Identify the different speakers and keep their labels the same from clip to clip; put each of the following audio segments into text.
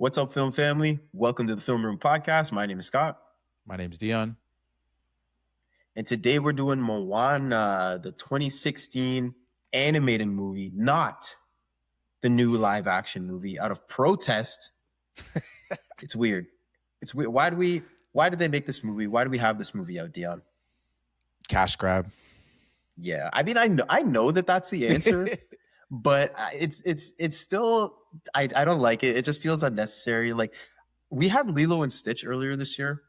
Speaker 1: What's up, film family? Welcome to the Film Room Podcast. My name is Scott.
Speaker 2: My name's Dion.
Speaker 1: And today we're doing Moana, the 2016 animated movie, not the new live action movie, out of protest. It's weird. It's weird. Why did they make this movie? Why do we have this movie out, Dion?
Speaker 2: Cash grab.
Speaker 1: Yeah. I mean, I know that that's the answer, but it's still, I don't like it. It just feels unnecessary. Like, we had Lilo and Stitch earlier this year,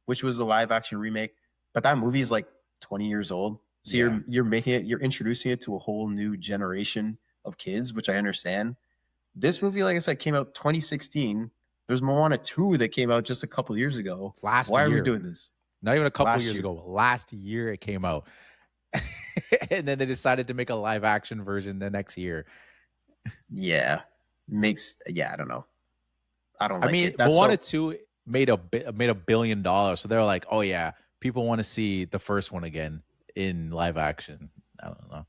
Speaker 1: which was a live action remake, but that movie is like 20 years old. So
Speaker 2: Yeah.
Speaker 1: you're introducing it to a whole new generation of kids, which I understand. This movie, like I said, came out 2016. There's Moana 2 that came out just a couple years ago. Why are we doing this?
Speaker 2: Not even a couple years ago. Last year it came out. And then they decided to make a live action version the next year.
Speaker 1: Yeah. I don't know. I don't like it.
Speaker 2: Moana 2 made $1 billion. So they're like, oh yeah, people want to see the first one again in live action. I don't know.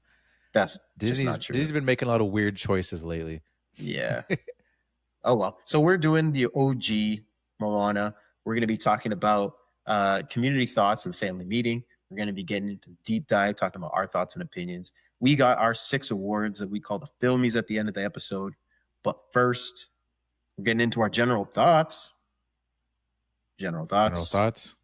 Speaker 1: That's not true.
Speaker 2: Disney's been making a lot of weird choices lately.
Speaker 1: Yeah. Oh well. So we're doing the OG Moana. We're going to be talking about community thoughts and family meeting. We're going to be getting into deep dive, talking about our thoughts and opinions. We got our 6 awards that we call the Filmies at the end of the episode. But first, we're getting into our general thoughts. General thoughts.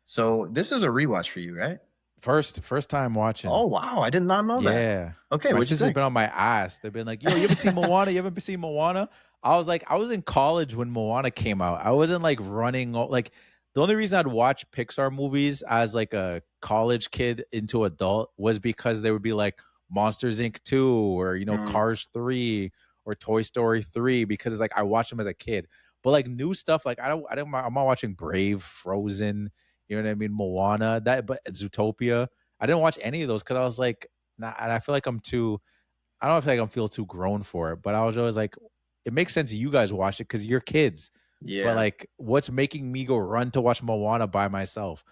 Speaker 1: So this is a rewatch for you, right?
Speaker 2: First time watching.
Speaker 1: Oh wow, I did not know that.
Speaker 2: Yeah.
Speaker 1: Okay,
Speaker 2: my sister's been on my ass. They've been like, yo, you haven't seen Moana? You haven't seen Moana? I was like, I was in college when Moana came out. I wasn't like running. Like, the only reason I'd watch Pixar movies as like a college kid into adult was because they would be like Monsters Inc. 2 or, Cars 3 or Toy Story 3, because it's like I watched them as a kid. But like new stuff, like I'm not watching Brave, Frozen, you know what I mean, Moana, but Zootopia. I didn't watch any of those because I was like, nah, I feel like I don't feel like I'm feel too grown for it. But I was always like, it makes sense you guys watch it because you're kids.
Speaker 1: Yeah.
Speaker 2: But like, what's making me go run to watch Moana by myself?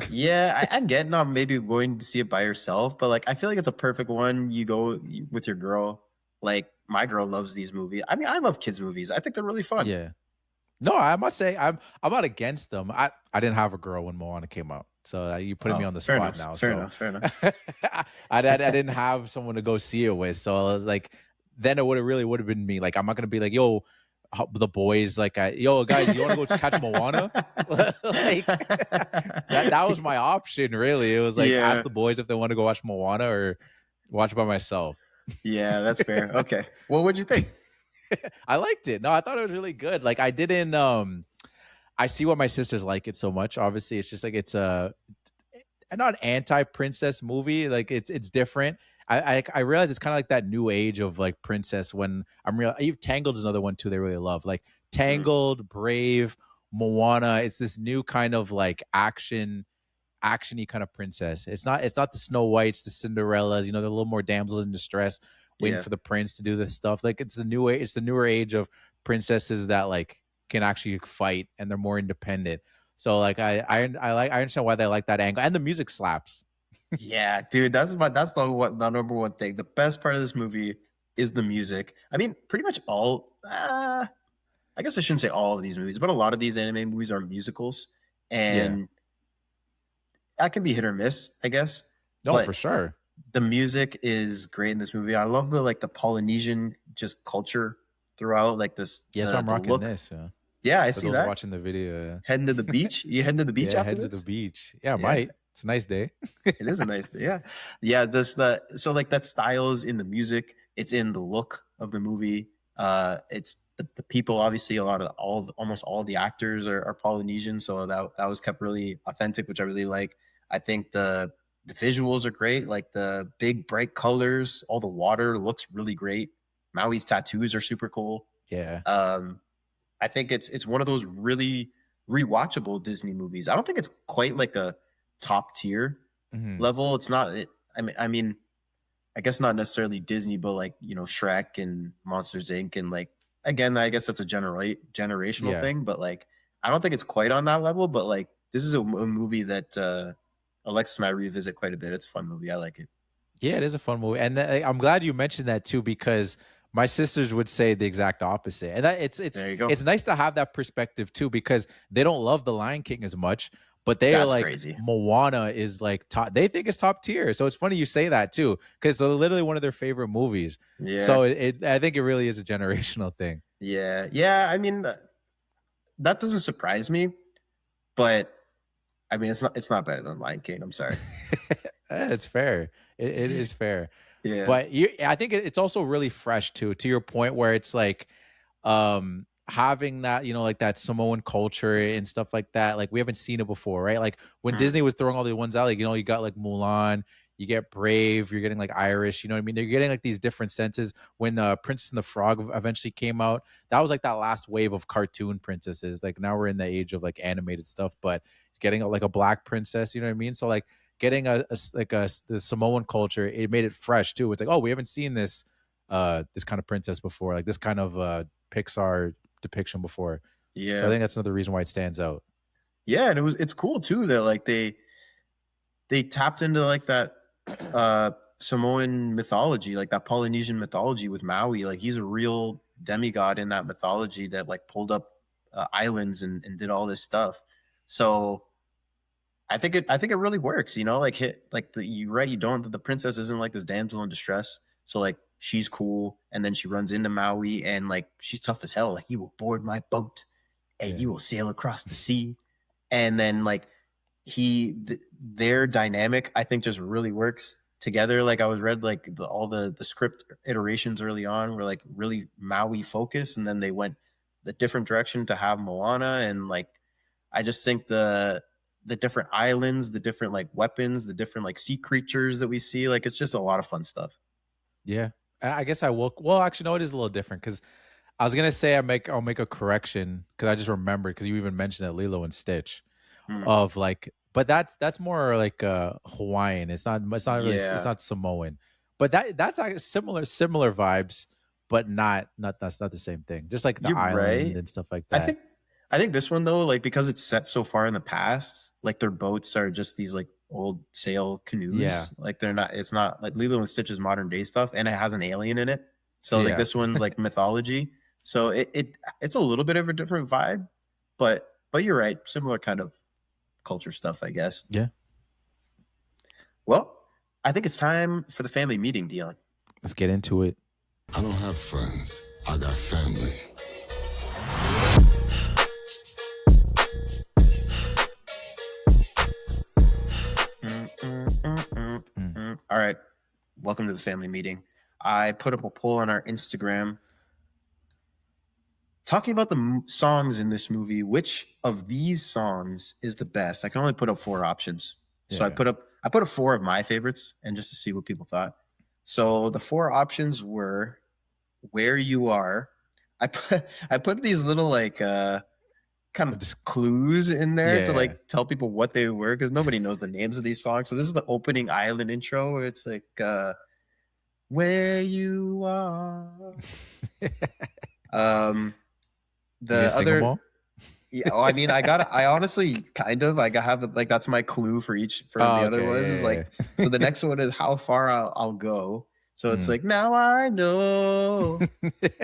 Speaker 1: Yeah, I get not maybe going to see it by yourself, but like I feel like it's a perfect one. You go with your girl. Like, my girl loves these movies. I mean, I love kids movies. I think they're really fun.
Speaker 2: Yeah. No, I must say I'm not against them. I didn't have a girl when Moana came out, so you putting me on the spot now.
Speaker 1: Fair enough.
Speaker 2: I didn't have someone to go see it with, so I was like, then it would have been me. Like, I'm not gonna be like, yo, the boys, like, yo guys, you want to go catch Moana? Like, that was my option, really. It was like, ask the boys if they want to go watch Moana or watch by myself.
Speaker 1: Yeah, that's fair. Okay, well, what'd you think?
Speaker 2: I liked it. No, I thought it was really good. Like, I didn't I see why my sisters like it so much. Obviously, it's just like it's a not anti-princess movie. Like, it's different. I realize it's kind of like that new age of like princess. When Tangled is another one too they really love. Like Tangled, Brave, Moana. It's this new kind of like actiony kind of princess. It's not the Snow Whites, the Cinderellas. They're a little more damsels in distress, waiting for the prince to do this stuff. Like, it's the newer age of princesses that like can actually fight and they're more independent. So like I understand why they like that angle, and the music slaps.
Speaker 1: Yeah, dude, that's the number one thing. The best part of this movie is the music. I mean, pretty much all. I guess I shouldn't say all of these movies, but a lot of these anime movies are musicals, and that can be hit or miss, I guess.
Speaker 2: No, for sure.
Speaker 1: The music is great in this movie. I love the Polynesian just culture throughout. Like this.
Speaker 2: Yes, I'm rocking this.
Speaker 1: Yeah, I see that.
Speaker 2: Watching the video. Yeah.
Speaker 1: Heading to the beach. You heading to the beach after
Speaker 2: heading
Speaker 1: this?
Speaker 2: to the beach. Yeah, I might. It's a nice day.
Speaker 1: It is a nice day. Yeah. So like that style is in the music. It's in the look of the movie. It's the people. Obviously, almost all the actors are Polynesian, so that was kept really authentic, which I really like. I think the visuals are great. Like the big bright colors, all the water looks really great. Maui's tattoos are super cool.
Speaker 2: Yeah.
Speaker 1: I think it's one of those really rewatchable Disney movies. I don't think it's quite like a top tier level. It's not. I mean, I guess not necessarily Disney, but like Shrek and Monsters Inc. and like, again, I guess that's a generational thing. But like, I don't think it's quite on that level. But like, this is a movie that Alexis and I revisit quite a bit. It's a fun movie. I like it.
Speaker 2: Yeah, it is a fun movie, and I'm glad you mentioned that too, because My sisters would say the exact opposite, and that
Speaker 1: There you go.
Speaker 2: it's nice to have that perspective too, because they don't love the Lion King as much, but they are
Speaker 1: That's
Speaker 2: like
Speaker 1: crazy.
Speaker 2: Moana is like top. They think it's top tier, so it's funny you say that too, because it's literally one of their favorite movies.
Speaker 1: Yeah.
Speaker 2: So I think it really is a generational thing.
Speaker 1: Yeah. Yeah. I mean, that doesn't surprise me, but I mean, it's not better than Lion King. I'm sorry.
Speaker 2: It's fair. It is fair.
Speaker 1: Yeah.
Speaker 2: But I think it's also really fresh too, to your point where it's like having that, like that Samoan culture and stuff like that. Like we haven't seen it before, right? Like when
Speaker 1: Mm.
Speaker 2: Disney was throwing all the ones out, like you got like Mulan, you get Brave, you're getting like Irish, you know what I mean? You're getting like these different senses. When Princess and the Frog eventually came out, that was like that last wave of cartoon princesses. Like now we're in the age of like animated stuff, but getting like a black princess, you know what I mean? So like getting the Samoan culture, it made it fresh too. It's like, oh, we haven't seen this kind of princess before, like this kind of Pixar depiction before. So I
Speaker 1: Yeah.
Speaker 2: think that's another reason why it stands out.
Speaker 1: Yeah. And it's cool too that like they tapped into like that Samoan mythology, like that Polynesian mythology with Maui. Like he's a real demigod in that mythology that like pulled up islands and did all this stuff. So I think it really works, like hit like you don't the princess isn't like this damsel in distress. So like she's cool and then she runs into Maui and like she's tough as hell. Like you will board my boat and
Speaker 2: Yeah.
Speaker 1: you will sail across the sea. And then like their dynamic I think just really works together. Like I was read like all the script iterations early on were like really Maui focused and then they went the different direction to have Moana and like I just think the different islands, the different like weapons, the different like sea creatures that we see, like it's just a lot of fun stuff.
Speaker 2: Yeah. I guess I will. Well, actually, no, it is a little different because I was gonna say I'll make a correction because I just remembered because you even mentioned it, Lilo and Stitch,
Speaker 1: Mm,
Speaker 2: of like, but that's more like Hawaiian. It's not really it's
Speaker 1: yeah,
Speaker 2: not Samoan, but that's like similar vibes, but not that's not the same thing. Just like the
Speaker 1: you're
Speaker 2: island
Speaker 1: right.
Speaker 2: and stuff like
Speaker 1: I
Speaker 2: that.
Speaker 1: think I think this one though, like because it's set so far in the past, like their boats are just these like old sail
Speaker 2: Yeah,
Speaker 1: canoes. Like they're not. It's not like Lilo and Stitch's modern day stuff, and it has an alien in it. So like
Speaker 2: yeah,
Speaker 1: this one's like mythology. So it's a little bit of a different vibe, but you're right. Similar kind of culture stuff, I guess.
Speaker 2: yeah.
Speaker 1: Well, I think it's time for the family meeting, Dion.
Speaker 2: Let's get into it.
Speaker 3: I don't have friends. I got family.
Speaker 1: All right. Welcome to the family meeting. I put up a poll on our Instagram talking about the songs in this movie. Which of these songs is the best? I can only put up 4 options. So
Speaker 2: Yeah.
Speaker 1: I put up 4 of my favorites and just to see what people thought. So the 4 options were Where You Are. I put these little like kind of
Speaker 2: Just
Speaker 1: clues in there to
Speaker 2: yeah.
Speaker 1: like tell people what they were because nobody knows the names of these songs. So this is the opening island intro where it's like where you are. Um
Speaker 2: You gonna
Speaker 1: the
Speaker 2: sing them
Speaker 1: other
Speaker 2: all?
Speaker 1: yeah, oh, I mean I honestly kind of like I have like that's my clue for each for
Speaker 2: Oh,
Speaker 1: the other
Speaker 2: okay.
Speaker 1: ones is
Speaker 2: Yeah,
Speaker 1: like so the next one is how far I'll go. So it's
Speaker 2: yeah,
Speaker 1: like now I know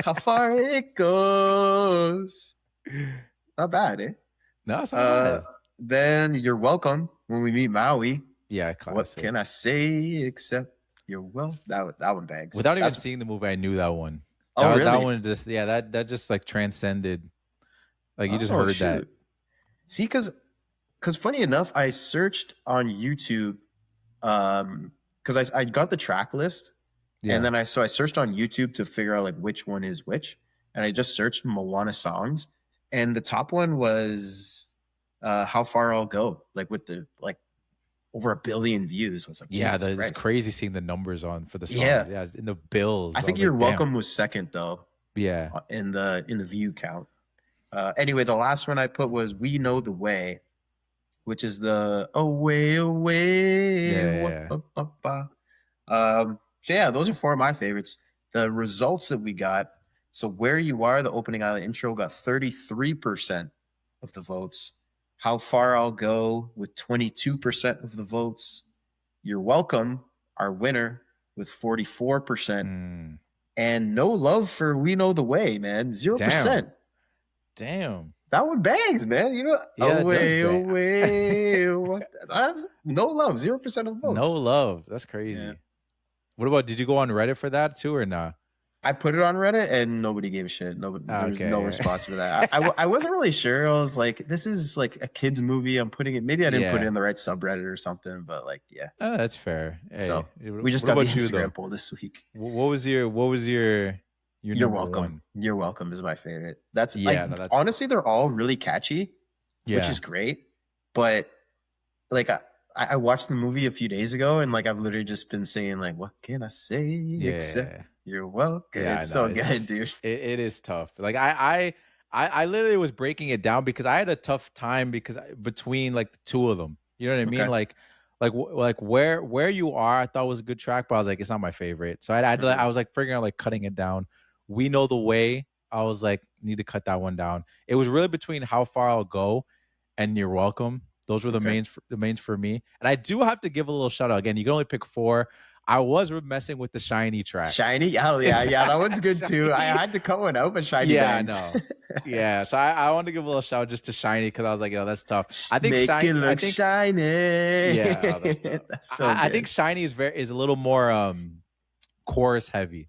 Speaker 1: how far it goes. Not bad, eh?
Speaker 2: No, it's not
Speaker 1: Uh,
Speaker 2: bad.
Speaker 1: then you're welcome when we meet Maui.
Speaker 2: Yeah,
Speaker 1: What
Speaker 2: classic.
Speaker 1: can I say except you're well? That one bags.
Speaker 2: Without even
Speaker 1: That's
Speaker 2: seeing the movie, I knew that one.
Speaker 1: oh
Speaker 2: That
Speaker 1: really?
Speaker 2: one just that just like transcended. Like you just
Speaker 1: Oh
Speaker 2: heard that.
Speaker 1: shoot. See, because funny enough, I searched on YouTube because I got the track list and
Speaker 2: Yeah.
Speaker 1: then I searched on YouTube to figure out like which one is which, and I just searched Moana songs, and the top one was "How Far I'll Go," like with the like over 1 billion views. I was like,
Speaker 2: Yeah,
Speaker 1: Jesus
Speaker 2: it's
Speaker 1: Christ.
Speaker 2: crazy seeing the numbers on for the songs.
Speaker 1: Yeah,
Speaker 2: Yeah, in the
Speaker 1: I
Speaker 2: bills. I
Speaker 1: think
Speaker 2: was
Speaker 1: "You're
Speaker 2: like, damn.
Speaker 1: Welcome" was second though
Speaker 2: Yeah.
Speaker 1: in the view count. Anyway, the last one I put was "We Know the Way," which is the away, away.
Speaker 2: Yeah,
Speaker 1: Wha-
Speaker 2: yeah.
Speaker 1: ba- ba- ba. So yeah, those are 4 of my favorites. The results that we got. So where you are, the opening island intro got 33% of the votes. How far I'll go with 22% of the votes. You're welcome, our winner with 44%.
Speaker 2: Mm.
Speaker 1: and no love for We Know the Way, man. 0%.
Speaker 2: Damn.
Speaker 1: That one bangs, man. You know,
Speaker 2: Yeah,
Speaker 1: away,
Speaker 2: it does bang.
Speaker 1: away. That's no love, 0% of the votes.
Speaker 2: No love. That's crazy.
Speaker 1: Yeah.
Speaker 2: What about, did you go on Reddit for that too or not?
Speaker 1: I put it on Reddit and nobody gave a shit. Nobody, there was no
Speaker 2: yeah.
Speaker 1: response for that. I wasn't really sure. I was like, this is like a kid's movie. I'm putting it. Maybe I didn't put it in the right subreddit or something. But like, yeah.
Speaker 2: Oh, that's fair. Hey,
Speaker 1: So we just got the Instagram poll this week.
Speaker 2: What was your
Speaker 1: You're welcome.
Speaker 2: one?
Speaker 1: You're welcome is my favorite. That's honestly, they're all really catchy, which is great. But like I watched the movie a few days ago, and like I've literally just been saying like, what can I say? Except you're welcome. Yeah, it's so good, dude.
Speaker 2: It is tough. Like I literally was breaking it down because I had a tough time between like the two of them. You know what I mean? Like where you are, I thought was a good track, but I was like, it's not my favorite. So I was like figuring out like cutting it down. We Know the Way. I was like, need to cut that one down. It was really between How Far I'll Go and You're Welcome. Those were the mains for me. And I do have to give a little shout out. Again, you can only pick 4. I was messing with the Shiny track.
Speaker 1: Shiny? Oh, yeah. That one's good too. I had to cut one out, but Shiny bangs.
Speaker 2: I know. Yeah, so I wanted to give a little shout out just to Shiny because I was like, that's tough. I think
Speaker 1: Shiny.
Speaker 2: Yeah,
Speaker 1: that's so
Speaker 2: I think Shiny is a little more chorus heavy.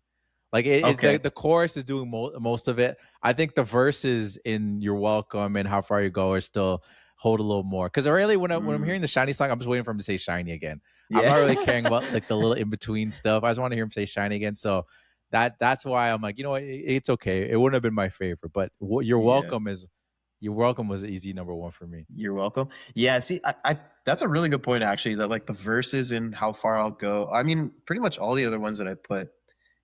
Speaker 2: Like the chorus is doing most of it. I think the verses in You're Welcome and How Far You Go are still hold a little more. Because really, when I'm hearing the Shiny song, I'm just waiting for him to say Shiny again. Yeah. I'm not really caring about like the little in between stuff. I just want to hear him say Shiny again. So that's why I'm like, you know what, it's okay. It wouldn't have been my favorite, but You're Welcome was easy number 1 for me.
Speaker 1: You're welcome. Yeah, see, I that's a really good point actually. That like the verses in How Far I'll Go. I mean, pretty much all the other ones that I put,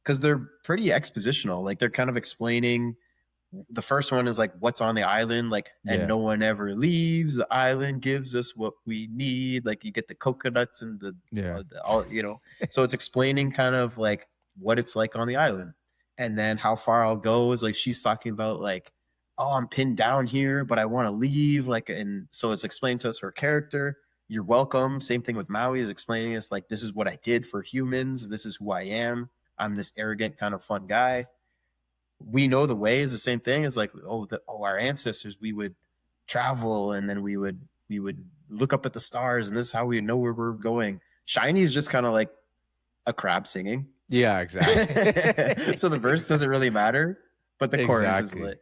Speaker 1: because they're pretty expositional. Like they're kind of explaining. The first one is like what's on the island, like, and no one ever leaves. The island gives us what we need. Like you get the coconuts and all, you know. So it's explaining kind of like what it's like on the island. And then How Far I'll Go is like she's talking about like, oh, I'm pinned down here, but I want to leave. Like, and so it's explaining to us her character. You're welcome. Same thing with Maui is explaining us like, this is what I did for humans. This is who I am. I'm this arrogant kind of fun guy. We Know the Way is the same thing. It's like, our ancestors, we would travel and then we would look up at the stars and this is how we know where we're going. Shiny is just kind of like a crab singing.
Speaker 2: Yeah, exactly.
Speaker 1: So the verse doesn't really matter, but the chorus is lit.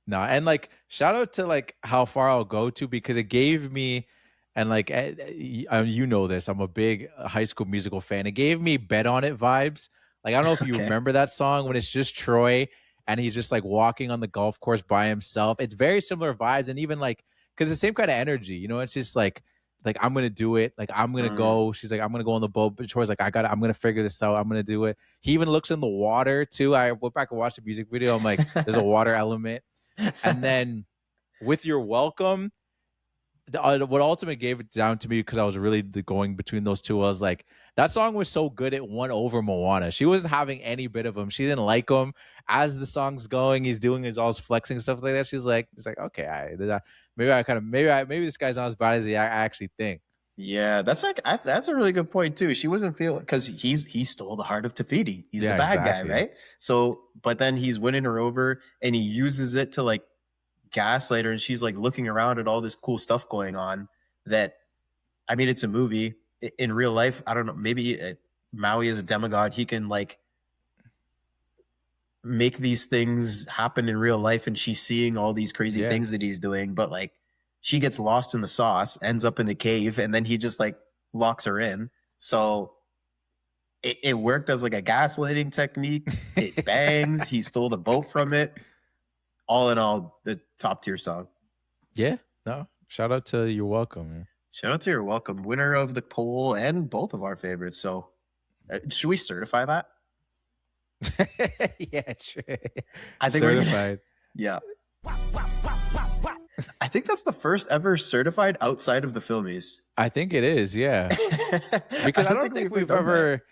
Speaker 2: No, and like shout out to like How Far I'll Go to, because it gave me, and like you know this, I'm a big High School Musical fan. It gave me Bet on It vibes. Like I don't know if you remember that song when it's just Troy and he's just like walking on the golf course by himself. It's very similar vibes, and even like because the same kind of energy, you know. It's just like I'm gonna do it. Like I'm gonna go. She's like, I'm gonna go on the boat. But Troy's like, I'm gonna figure this out. I'm gonna do it. He even looks in the water too. I went back and watched the music video. I'm like, there's a water element. And then with You're Welcome, what ultimately gave it down to me, because I was really going between those two, was like that song was so good it won over Moana. She wasn't having any bit of him. She didn't like him. As the song's going, he's doing his all his flexing stuff like that. She's like, okay, maybe this guy's not as bad as I actually think.
Speaker 1: Yeah, that's a really good point too. She wasn't feeling, because he stole the heart of Te Fiti. He's the bad guy, right? So, but then he's winning her over, and he uses it to like gaslight her, and she's like looking around at all this cool stuff going on. That, I mean, it's a movie. In real life, I don't know. Maybe Maui is a demigod. He can like make these things happen in real life, and she's seeing all these crazy things that he's doing, but like she gets lost in the sauce, ends up in the cave, and then he just like locks her in. So it worked as like a gaslighting technique. It bangs. He stole the boat from it. All in all, the top tier song.
Speaker 2: Yeah, no, shout out to You're Welcome, man.
Speaker 1: Shout out to You're Welcome, winner of the poll and both of our favorites. So should we certify that?
Speaker 2: Yeah, sure.
Speaker 1: I think
Speaker 2: certified.
Speaker 1: Yeah. I think that's the first ever certified outside of the Filmies.
Speaker 2: I think it is, yeah. Because I don't think we've ever.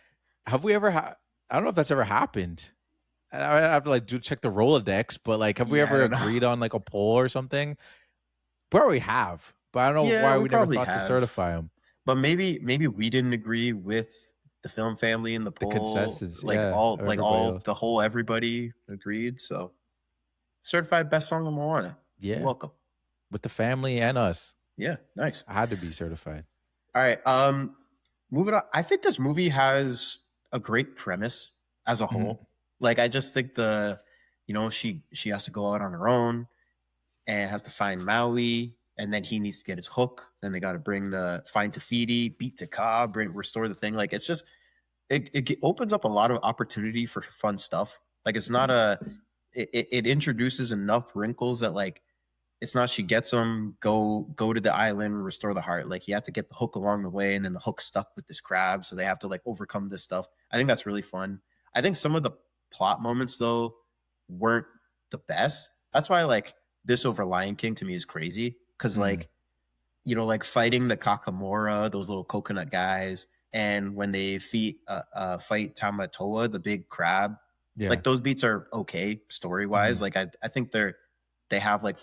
Speaker 2: Have we ever? I don't know if that's ever happened. I have to like check the Rolodex, but like, have we ever agreed on like a poll or something? Probably have, but I don't know why we never thought to certify them.
Speaker 1: But maybe we didn't agree with the film family in the
Speaker 2: The
Speaker 1: poll,
Speaker 2: consensus, yeah, of everybody
Speaker 1: all
Speaker 2: else.
Speaker 1: the whole everybody agreed. So certified best song of Moana. You're
Speaker 2: Yeah,
Speaker 1: welcome.
Speaker 2: with the family and us.
Speaker 1: Yeah, nice.
Speaker 2: I had to be certified.
Speaker 1: All right. Moving on. I think this movie has a great premise as a
Speaker 2: Mhm.
Speaker 1: whole. Like I just think she has to go out on her own and has to find Maui, and then he needs to get his hook. Then they got to find Te Fiti, beat Taka, restore the thing. Like it's just it opens up a lot of opportunity for fun stuff. Like it's not it introduces enough wrinkles that like it's not she gets them, go to the island, restore the heart. Like you have to get the hook along the way, and then the hook stuck with this crab, so they have to like overcome this stuff. I think that's really fun. I think some of the plot moments though weren't the best. That's why like this over Lion King to me is crazy because
Speaker 2: Mm.
Speaker 1: like like fighting the Kakamora, those little coconut guys, and when they fight Tamatoa, the big crab,
Speaker 2: Yeah.
Speaker 1: like those beats are okay story wise.
Speaker 2: Mhm.
Speaker 1: Like I think they have like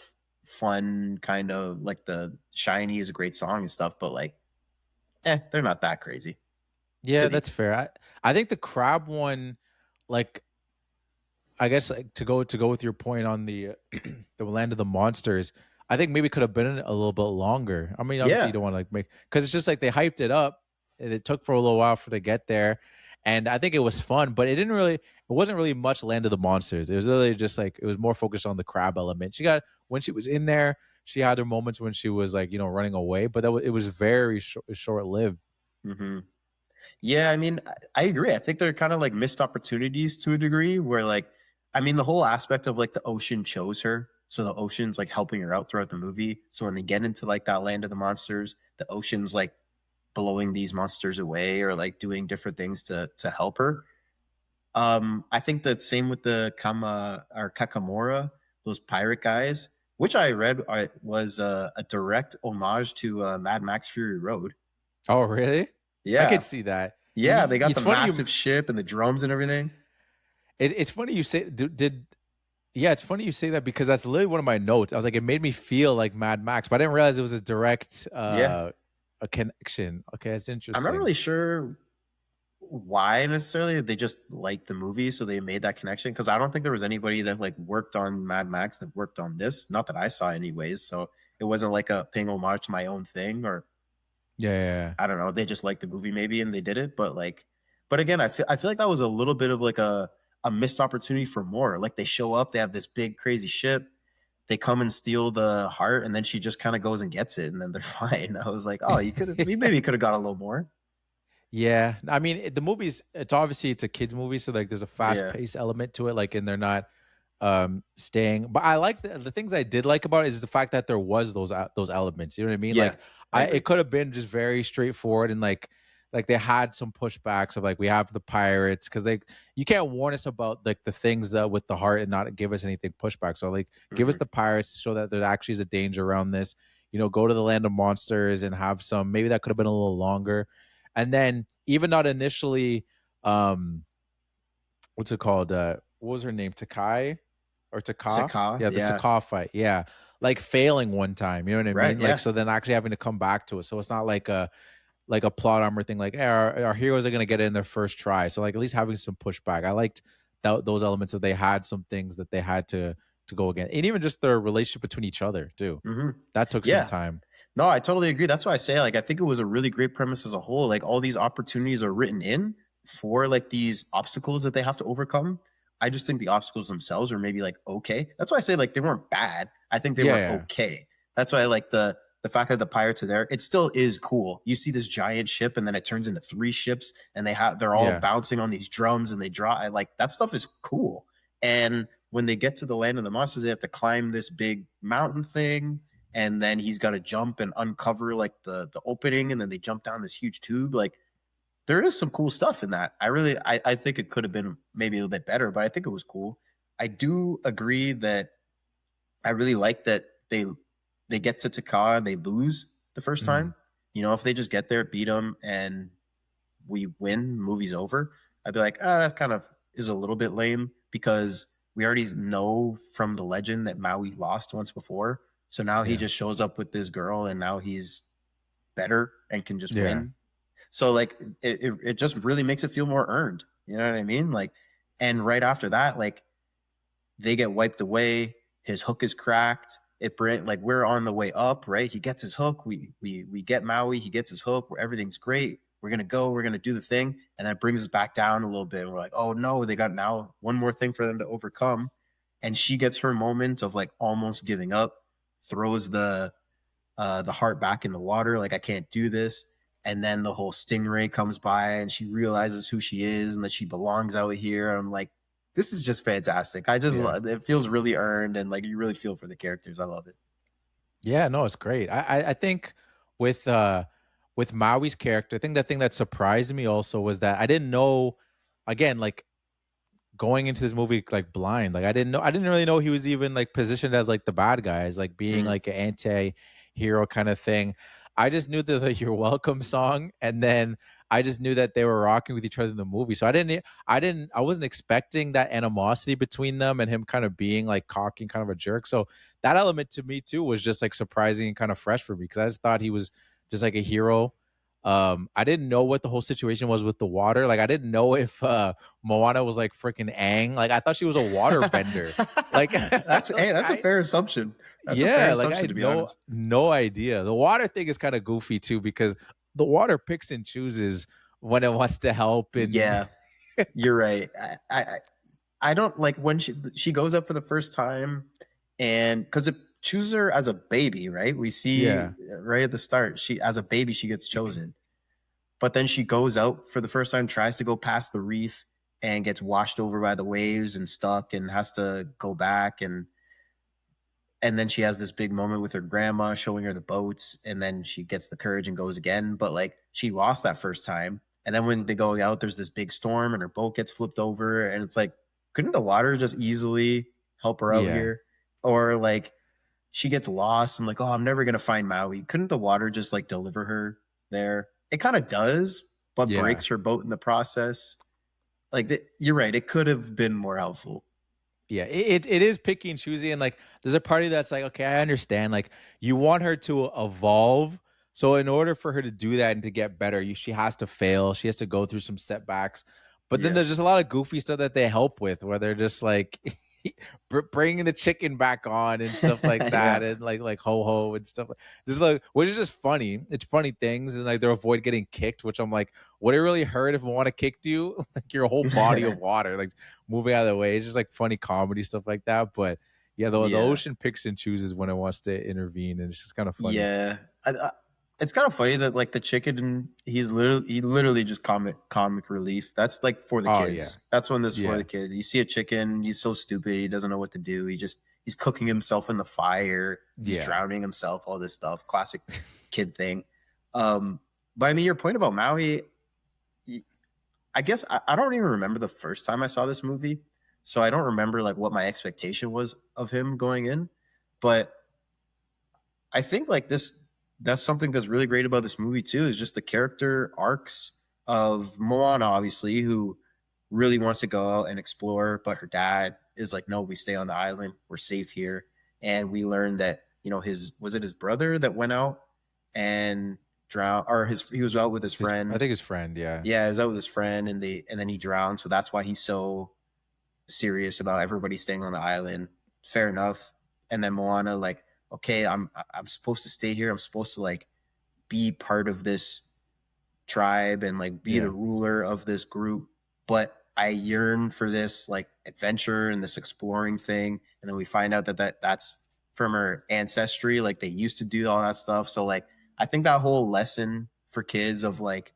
Speaker 1: fun kind of like the Shiny is a great song and stuff, but like they're not that crazy to
Speaker 2: Yeah,
Speaker 1: me.
Speaker 2: that's fair. I think the crab one, like, I guess like, to go with your point on the the land of the monsters, I think maybe could have been a little bit longer. I mean, obviously you
Speaker 1: Yeah.
Speaker 2: don't want to like make because it's just like they hyped it up and it took for a little while for to get there. And I think it was fun, but it wasn't really much land of the monsters. It was literally just like it was more focused on the crab element. She got when she was in there, she had her moments when she was like, running away, but it was very short lived.
Speaker 1: hmm Yeah, I mean, I agree. I think they're kind of like missed opportunities to a degree where like I mean the whole aspect of like the ocean chose her. So the ocean's like helping her out throughout the movie. So when they get into like that land of the monsters, the ocean's like blowing these monsters away or like doing different things to help her. I think that same with the Kama or Kakamora, those pirate guys, which I read was a direct homage to Mad Max Fury Road.
Speaker 2: Oh, really? I
Speaker 1: Yeah,
Speaker 2: could see that.
Speaker 1: yeah, they got
Speaker 2: It's
Speaker 1: the
Speaker 2: funny you
Speaker 1: massive ship and the drums and everything.
Speaker 2: it's funny you say did yeah, it's funny you say that because that's literally one of my notes. I was like, it made me feel like Mad Max, but I didn't realize it was a direct
Speaker 1: Yeah,
Speaker 2: a connection. Okay, that's
Speaker 1: I'm not
Speaker 2: interesting.
Speaker 1: really sure why necessarily. They just liked the movie, so they made that connection. Because I don't think there was anybody that like worked on Mad Max that worked on this. Not that I saw, anyways. So it wasn't like a paying homage to my own thing, or
Speaker 2: Yeah, yeah, yeah.
Speaker 1: I don't know. They just liked the movie maybe and they did it. But like, but again, I feel like that was a little bit of like a missed opportunity for more. Like they show up, they have this big crazy ship. They come and steal the heart, and then she just kind of goes and gets it, and then they're fine. I was like, oh, you maybe could have got a little more.
Speaker 2: Yeah, I mean, the movie's it's a kids movie, so like there's a fast
Speaker 1: Yeah.
Speaker 2: paced element to it, like, and they're not staying. But I like the things I did like about it is the fact that there was those elements. You know what I mean?
Speaker 1: Yeah,
Speaker 2: Like,
Speaker 1: I
Speaker 2: I
Speaker 1: agree.
Speaker 2: it could have been just very straightforward and like they had some pushbacks of like we have the pirates because they you can't warn us about like the things that with the heart and not give us anything pushback. So like give us
Speaker 1: hmm
Speaker 2: the pirates, show that there actually is a danger around this. Go to the land of monsters and have some. Maybe that could have been a little longer, and then even not initially. What's it called? What was her name? Takai or Taka?
Speaker 1: Saka,
Speaker 2: Yeah, the
Speaker 1: yeah,
Speaker 2: Taka fight. Yeah, like failing one time. You know what I
Speaker 1: right,
Speaker 2: mean? Like
Speaker 1: yeah.
Speaker 2: so, then actually having to come back to it. So it's not like a plot armor thing. Like, hey, our heroes are gonna get it in their first try. So like at least having some pushback. I liked those elements of they had some things that they had to go again, and even just their relationship between each other too.
Speaker 1: hmm
Speaker 2: That took some
Speaker 1: Yeah.
Speaker 2: time.
Speaker 1: No, I totally agree. That's why I say like I think it was a really great premise as a whole. Like all these opportunities are written in for like these obstacles that they have to overcome. I just think the obstacles themselves are maybe like okay. That's why I say like they weren't bad. I think they
Speaker 2: Yeah,
Speaker 1: were
Speaker 2: yeah,
Speaker 1: okay. That's why I like the fact that the pirates are there. It still is cool. You see this giant ship and then it turns into three ships and they're all
Speaker 2: yeah,
Speaker 1: bouncing on these drums and they draw. I like that stuff is cool. And when they get to the land of the monsters, they have to climb this big mountain thing, and then he's got to jump and uncover like the opening, and then they jump down this huge tube. Like there is some cool stuff in that. I think it could have been maybe a little bit better, but I think it was cool. I do agree that I really like that they get to Taka and they lose the first
Speaker 2: mhm,
Speaker 1: time. If they just get there, beat them, and we win, movie's over. I'd be like, that kind of is a little bit lame because we already know from the legend that Maui lost once before. So now he
Speaker 2: yeah,
Speaker 1: just shows up with this girl and now he's better and can just
Speaker 2: yeah.
Speaker 1: win. So like it just really makes it feel more earned. You know what I mean? Like, and right after that, like they get wiped away. His hook is cracked. Like we're on the way up, right? He gets his hook. We get Maui. He gets his hook. Where everything's great. We're gonna go. We're gonna do the thing, and that brings us back down a little bit. And we're like, oh no, they got now one more thing for them to overcome. And she gets her moment of like almost giving up, throws the heart back in the water, like I can't do this. And then the whole stingray comes by, and she realizes who she is and that she belongs out here. I'm like, this is just fantastic. I just
Speaker 2: Yeah.
Speaker 1: love it. Feels really earned, and like you really feel for the characters. I love it.
Speaker 2: Yeah, no, it's great. I think with with Maui's character, I think the thing that surprised me also was that I didn't know, again, like going into this movie like blind. Like I didn't really know he was even like positioned as like the bad guy, as like being
Speaker 1: Mm,
Speaker 2: like an anti-hero kind of thing. I just knew the You're Welcome song, and then I just knew that they were rocking with each other in the movie. So I wasn't expecting that animosity between them and him kind of being like cocky and kind of a jerk. So that element to me too was just like surprising and kind of fresh for me, because I just thought he was just like a hero. I didn't know what the whole situation was with the water. Like I didn't know if Moana was like freaking Aang. Like I thought she was a water bender. Like,
Speaker 1: hey,
Speaker 2: like
Speaker 1: that's a fair assumption. That's a fair
Speaker 2: yeah, like I
Speaker 1: assumption to
Speaker 2: had
Speaker 1: be honest.
Speaker 2: no idea. The water thing is kind of goofy too, because the water picks and chooses when it wants to help. And
Speaker 1: Yeah, you're right. I don't like when she goes up for the first time, and because it chooses her as a baby, right? We see
Speaker 2: yeah,
Speaker 1: right at the start, she as a baby she gets chosen, but then she goes out for the first time, tries to go past the reef, and gets washed over by the waves and stuck, and has to go back, and then she has this big moment with her grandma showing her the boats, and then she gets the courage and goes again. But like she lost that first time, and then when they go out, there's this big storm and her boat gets flipped over, and it's like, couldn't the water just easily help her out
Speaker 2: yeah,
Speaker 1: here? Or like she gets lost and like, oh, I'm never gonna find Maui. Couldn't the water just like deliver her there? It kind of does, but
Speaker 2: yeah.
Speaker 1: breaks her boat in the process. You're right, it could have been more helpful.
Speaker 2: Yeah, it is picky and choosy, and like there's a party that's like, okay, I understand. Like you want her to evolve, so in order for her to do that and to get better, she has to fail. She has to go through some setbacks. But then
Speaker 1: Yeah,
Speaker 2: there's just a lot of goofy stuff that they help with, where they're just like bringing the chicken back on and stuff like
Speaker 1: yeah,
Speaker 2: that, and like ho ho and stuff. Just like, which is just funny. It's funny things, and like they avoid getting kicked, which I'm like, would it really hurt if Moana kicked you? Like your whole body of water, like moving out of the way. It's just like funny comedy stuff like that. But yeah, the
Speaker 1: yeah.
Speaker 2: ocean picks and chooses when it wants to intervene, and it's just kind of funny.
Speaker 1: Yeah, it's kind of funny that like the chicken, he literally just comic relief. That's like for the
Speaker 2: Oh yeah,
Speaker 1: kids. That's when this is for the
Speaker 2: yeah,
Speaker 1: kids. You see a chicken, he's so stupid, he doesn't know what to do. He's cooking himself in the fire. He's
Speaker 2: yeah,
Speaker 1: drowning himself. All this stuff, classic kid thing. Um, but I mean, your point about Maui, I guess I don't even remember the first time I saw this movie, so I don't remember like what my expectation was of him going in, but I think like this that's something that's really great about this movie too is just the character arcs of Moana, obviously, who really wants to go out and explore, but her dad is like, no, we stay on the island, we're safe here. And we learned that, his was it his brother that went out and drowned, or he was out with his
Speaker 2: I
Speaker 1: friend.
Speaker 2: think his friend. Yeah,
Speaker 1: Yeah, he was out with his friend, and then he drowned. So that's why he's so serious about everybody staying on the island. Fair enough. And then Moana, like, okay, I'm supposed to stay here. I'm supposed to like be part of this tribe and like be the
Speaker 2: yeah,
Speaker 1: ruler of this group. But I yearn for this like adventure and this exploring thing. And then we find out that's from her ancestry. Like they used to do all that stuff. So like I think that whole lesson for kids of like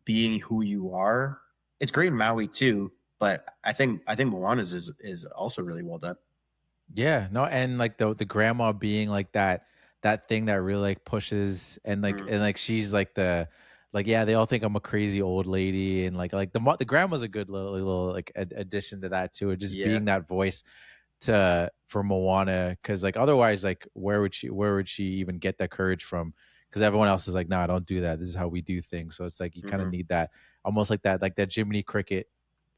Speaker 1: being who you are. It's great in Maui too, but I think Moana's is also really well done.
Speaker 2: yeah. No, and like the grandma being like that thing that really like pushes, and like
Speaker 1: Mm,
Speaker 2: she's like like, yeah, they all think I'm a crazy old lady, and like the grandma's a good little like addition to that too, just
Speaker 1: yeah.
Speaker 2: being that voice to for Moana, because like otherwise, like where would she even get that courage from? Because everyone else is like, nah, don't do that. This is how we do things. So it's like you kind of
Speaker 1: Hmm.
Speaker 2: need that, almost like that Jiminy Cricket,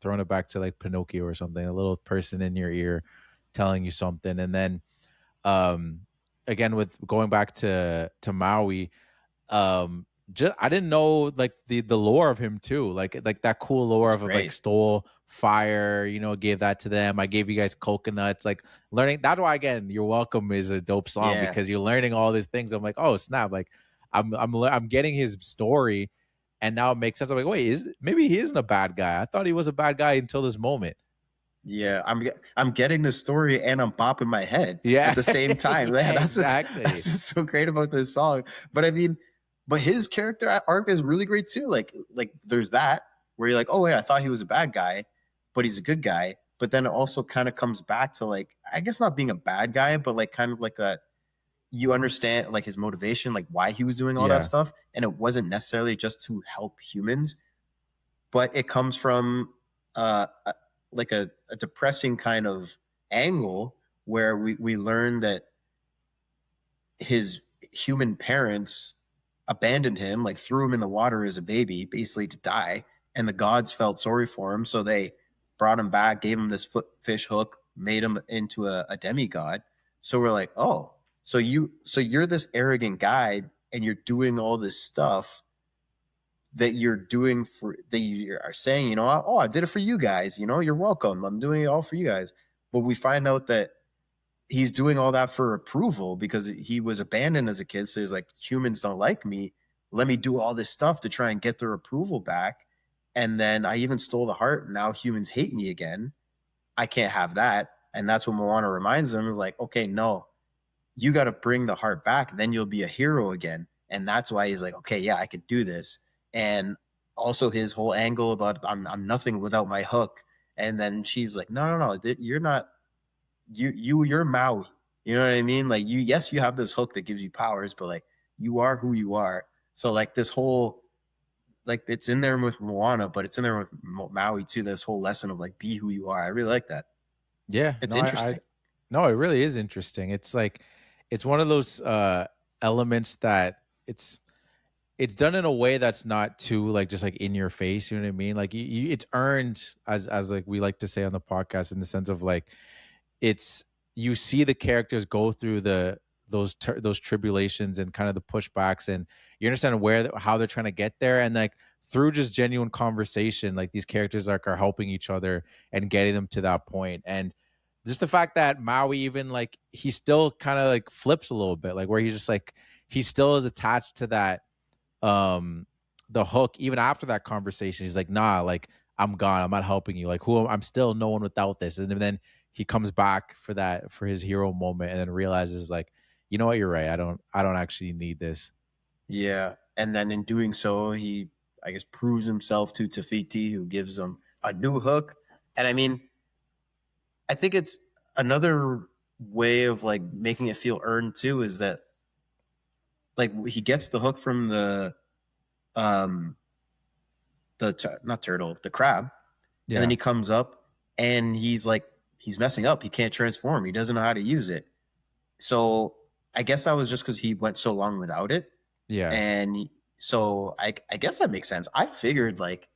Speaker 2: throwing it back to like Pinocchio or something, a little person in your ear telling you something. And then um again, with going back to Maui, just I didn't know like the lore of him too. Like that cool lore
Speaker 1: It's
Speaker 2: of like
Speaker 1: great.
Speaker 2: stole fire, gave that to them. I gave you guys coconuts. Like learning that's why again, You're Welcome is a dope song
Speaker 1: Yeah.
Speaker 2: because you're learning all these things. I'm like, oh snap, like I'm getting his story and now it makes sense. I'm like, wait, maybe he isn't a bad guy. I thought he was a bad guy until this moment.
Speaker 1: Yeah, I'm getting the story and I'm bopping my head
Speaker 2: Yeah.
Speaker 1: at the same time.
Speaker 2: Yeah,
Speaker 1: Yeah, that's
Speaker 2: exactly.
Speaker 1: what's so great about this song. But I mean, but his character arc is really great too. Like there's that where you're like, oh wait, I thought he was a bad guy, but he's a good guy. But then it also kind of comes back to like, I guess not being a bad guy, but like kind of like a you understand like his motivation, like why he was doing all that
Speaker 2: Yeah.
Speaker 1: stuff, and it wasn't necessarily just to help humans, but it comes from like a depressing kind of angle where we learn that his human parents abandoned him, like threw him in the water as a baby, basically to die. And the gods felt sorry for him, so they brought him back, gave him this fish hook, made him into a demigod. So we're like, oh, so you're this arrogant guy, and you're doing all this stuff that you're doing for that you are saying, oh, I did it for you guys, you're welcome. I'm doing it all for you guys. But we find out that he's doing all that for approval because he was abandoned as a kid. So he's like, humans don't like me. Let me do all this stuff to try and get their approval back. And then I even stole the heart. And now humans hate me again. I can't have that. And that's what Moana reminds him is like, okay, no, you got to bring the heart back. Then you'll be a hero again. And that's why he's like, okay, yeah, I could do this. And also his whole angle about I'm nothing without my hook. And then she's like, no, you're not you're Maui. You know what I mean? Like yes, you have this hook that gives you powers, but like you are who you are. So like this whole like it's in there with Moana, but it's in there with Maui too. This whole lesson of like be who you are. I really like that.
Speaker 2: Yeah,
Speaker 1: It's
Speaker 2: no,
Speaker 1: interesting.
Speaker 2: no, it really is interesting. It's like it's one of those elements that it's done in a way that's not too like just like in your face. You know what I mean? Like it's earned as like we like to say on the podcast in the sense of like it's you see the characters go through those tribulations and kind of the pushbacks and you understand how they're trying to get there and like through just genuine conversation like these characters are helping each other and getting them to that point and just the fact that Maui even like he still kind of like flips a little bit like where he's just like he still is attached to that the hook even after that conversation he's like nah like I'm gone I'm not helping you like I'm still no one without this and then he comes back for his hero moment and then realizes like you know what you're right I don't actually need this.
Speaker 1: Yeah. And then in doing so, he I guess proves himself to Te Fiti, who gives him a new hook. And I mean, I think it's another way of like making it feel earned too, is that like he gets the hook from um not turtle, the crab, and then
Speaker 2: Yeah.
Speaker 1: he comes up and he's like he's messing up. He can't transform. He doesn't know how to use it. So I guess that was just because he went so long without it.
Speaker 2: Yeah.
Speaker 1: And so I guess that makes sense. I figured like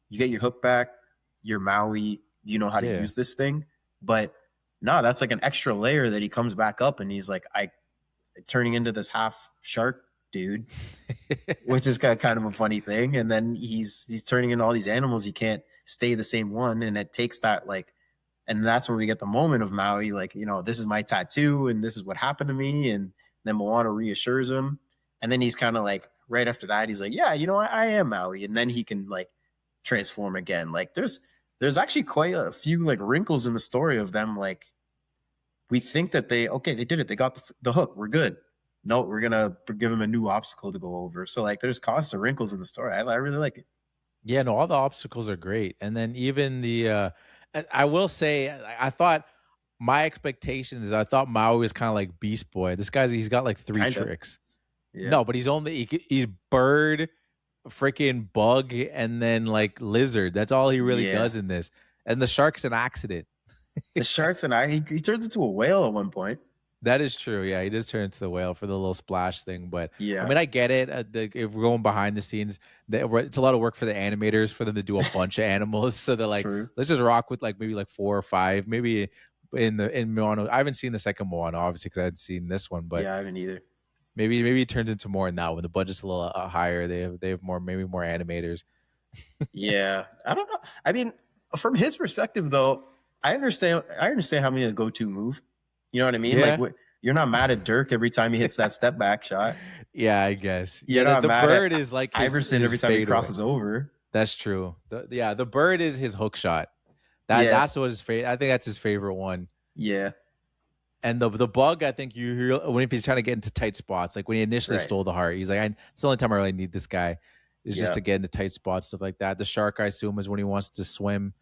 Speaker 1: you get your hook back, your Maui, you know how to
Speaker 2: Yeah.
Speaker 1: use this thing. But no, that's like an extra layer that he comes back up and he's like, I turning into this half shark dude, which is kind of a funny thing. And then he's turning into all these animals. He can't stay the same one. And it takes that like, and that's where we get the moment of Maui, like, this is my tattoo and this is what happened to me. And then Moana reassures him. And then he's kind of like, right after that, he's like, yeah, I am Maui. And then he can like transform again. Like there's actually quite a few like wrinkles in the story of them. Like we think that they did it. They got the hook. We're good. No, we're going to give him a new obstacle to go over. So like there's constant wrinkles in the story. I really like it.
Speaker 2: Yeah, no, all the obstacles are great. And then even I will say I thought my expectations I thought Maui was kind of like Beast Boy. He's got like three
Speaker 1: Kind of.
Speaker 2: tricks.
Speaker 1: Yeah.
Speaker 2: No, but he's bird, freaking bug, and then like lizard. That's all he really
Speaker 1: Yeah.
Speaker 2: does in this. And the shark's an accident.
Speaker 1: The sharks and he turns into a whale at one point.
Speaker 2: That is true. Yeah, he does turn into the whale for the little splash thing. But
Speaker 1: Yeah.
Speaker 2: I mean, I get it. If we're going behind the scenes, it's a lot of work for the animators for them to do a bunch of animals. So they're like,
Speaker 1: True.
Speaker 2: let's just rock with like maybe like 4 or 5, maybe in Moana. I haven't seen the second Moana obviously because I hadn't seen this one. But
Speaker 1: yeah, I haven't either.
Speaker 2: Maybe it turns into more now when the budget's a little higher. They have more, maybe more animators.
Speaker 1: Yeah, I don't know. I mean, from his perspective, though, I understand. I understand having a go-to move. You know what I mean? Like,
Speaker 2: Yeah.
Speaker 1: you're not mad at Dirk every time he hits that step back shot.
Speaker 2: Yeah, I guess.
Speaker 1: You're
Speaker 2: Yeah, the,
Speaker 1: not
Speaker 2: the
Speaker 1: mad at
Speaker 2: bird is like
Speaker 1: Iverson
Speaker 2: his
Speaker 1: every time he
Speaker 2: fadeaway.
Speaker 1: crosses over.
Speaker 2: That's true. The bird is his hook shot.
Speaker 1: Yeah,
Speaker 2: That's what his favorite. I think that's his favorite one.
Speaker 1: yeah,
Speaker 2: And the bug, I think you hear when he's trying to get into tight spots, like when he initially
Speaker 1: right.
Speaker 2: stole the heart, he's like, it's the only time I really need this guy is just
Speaker 1: Yeah.
Speaker 2: to get into tight spots, stuff like that. The shark, I assume, is when he wants to swim.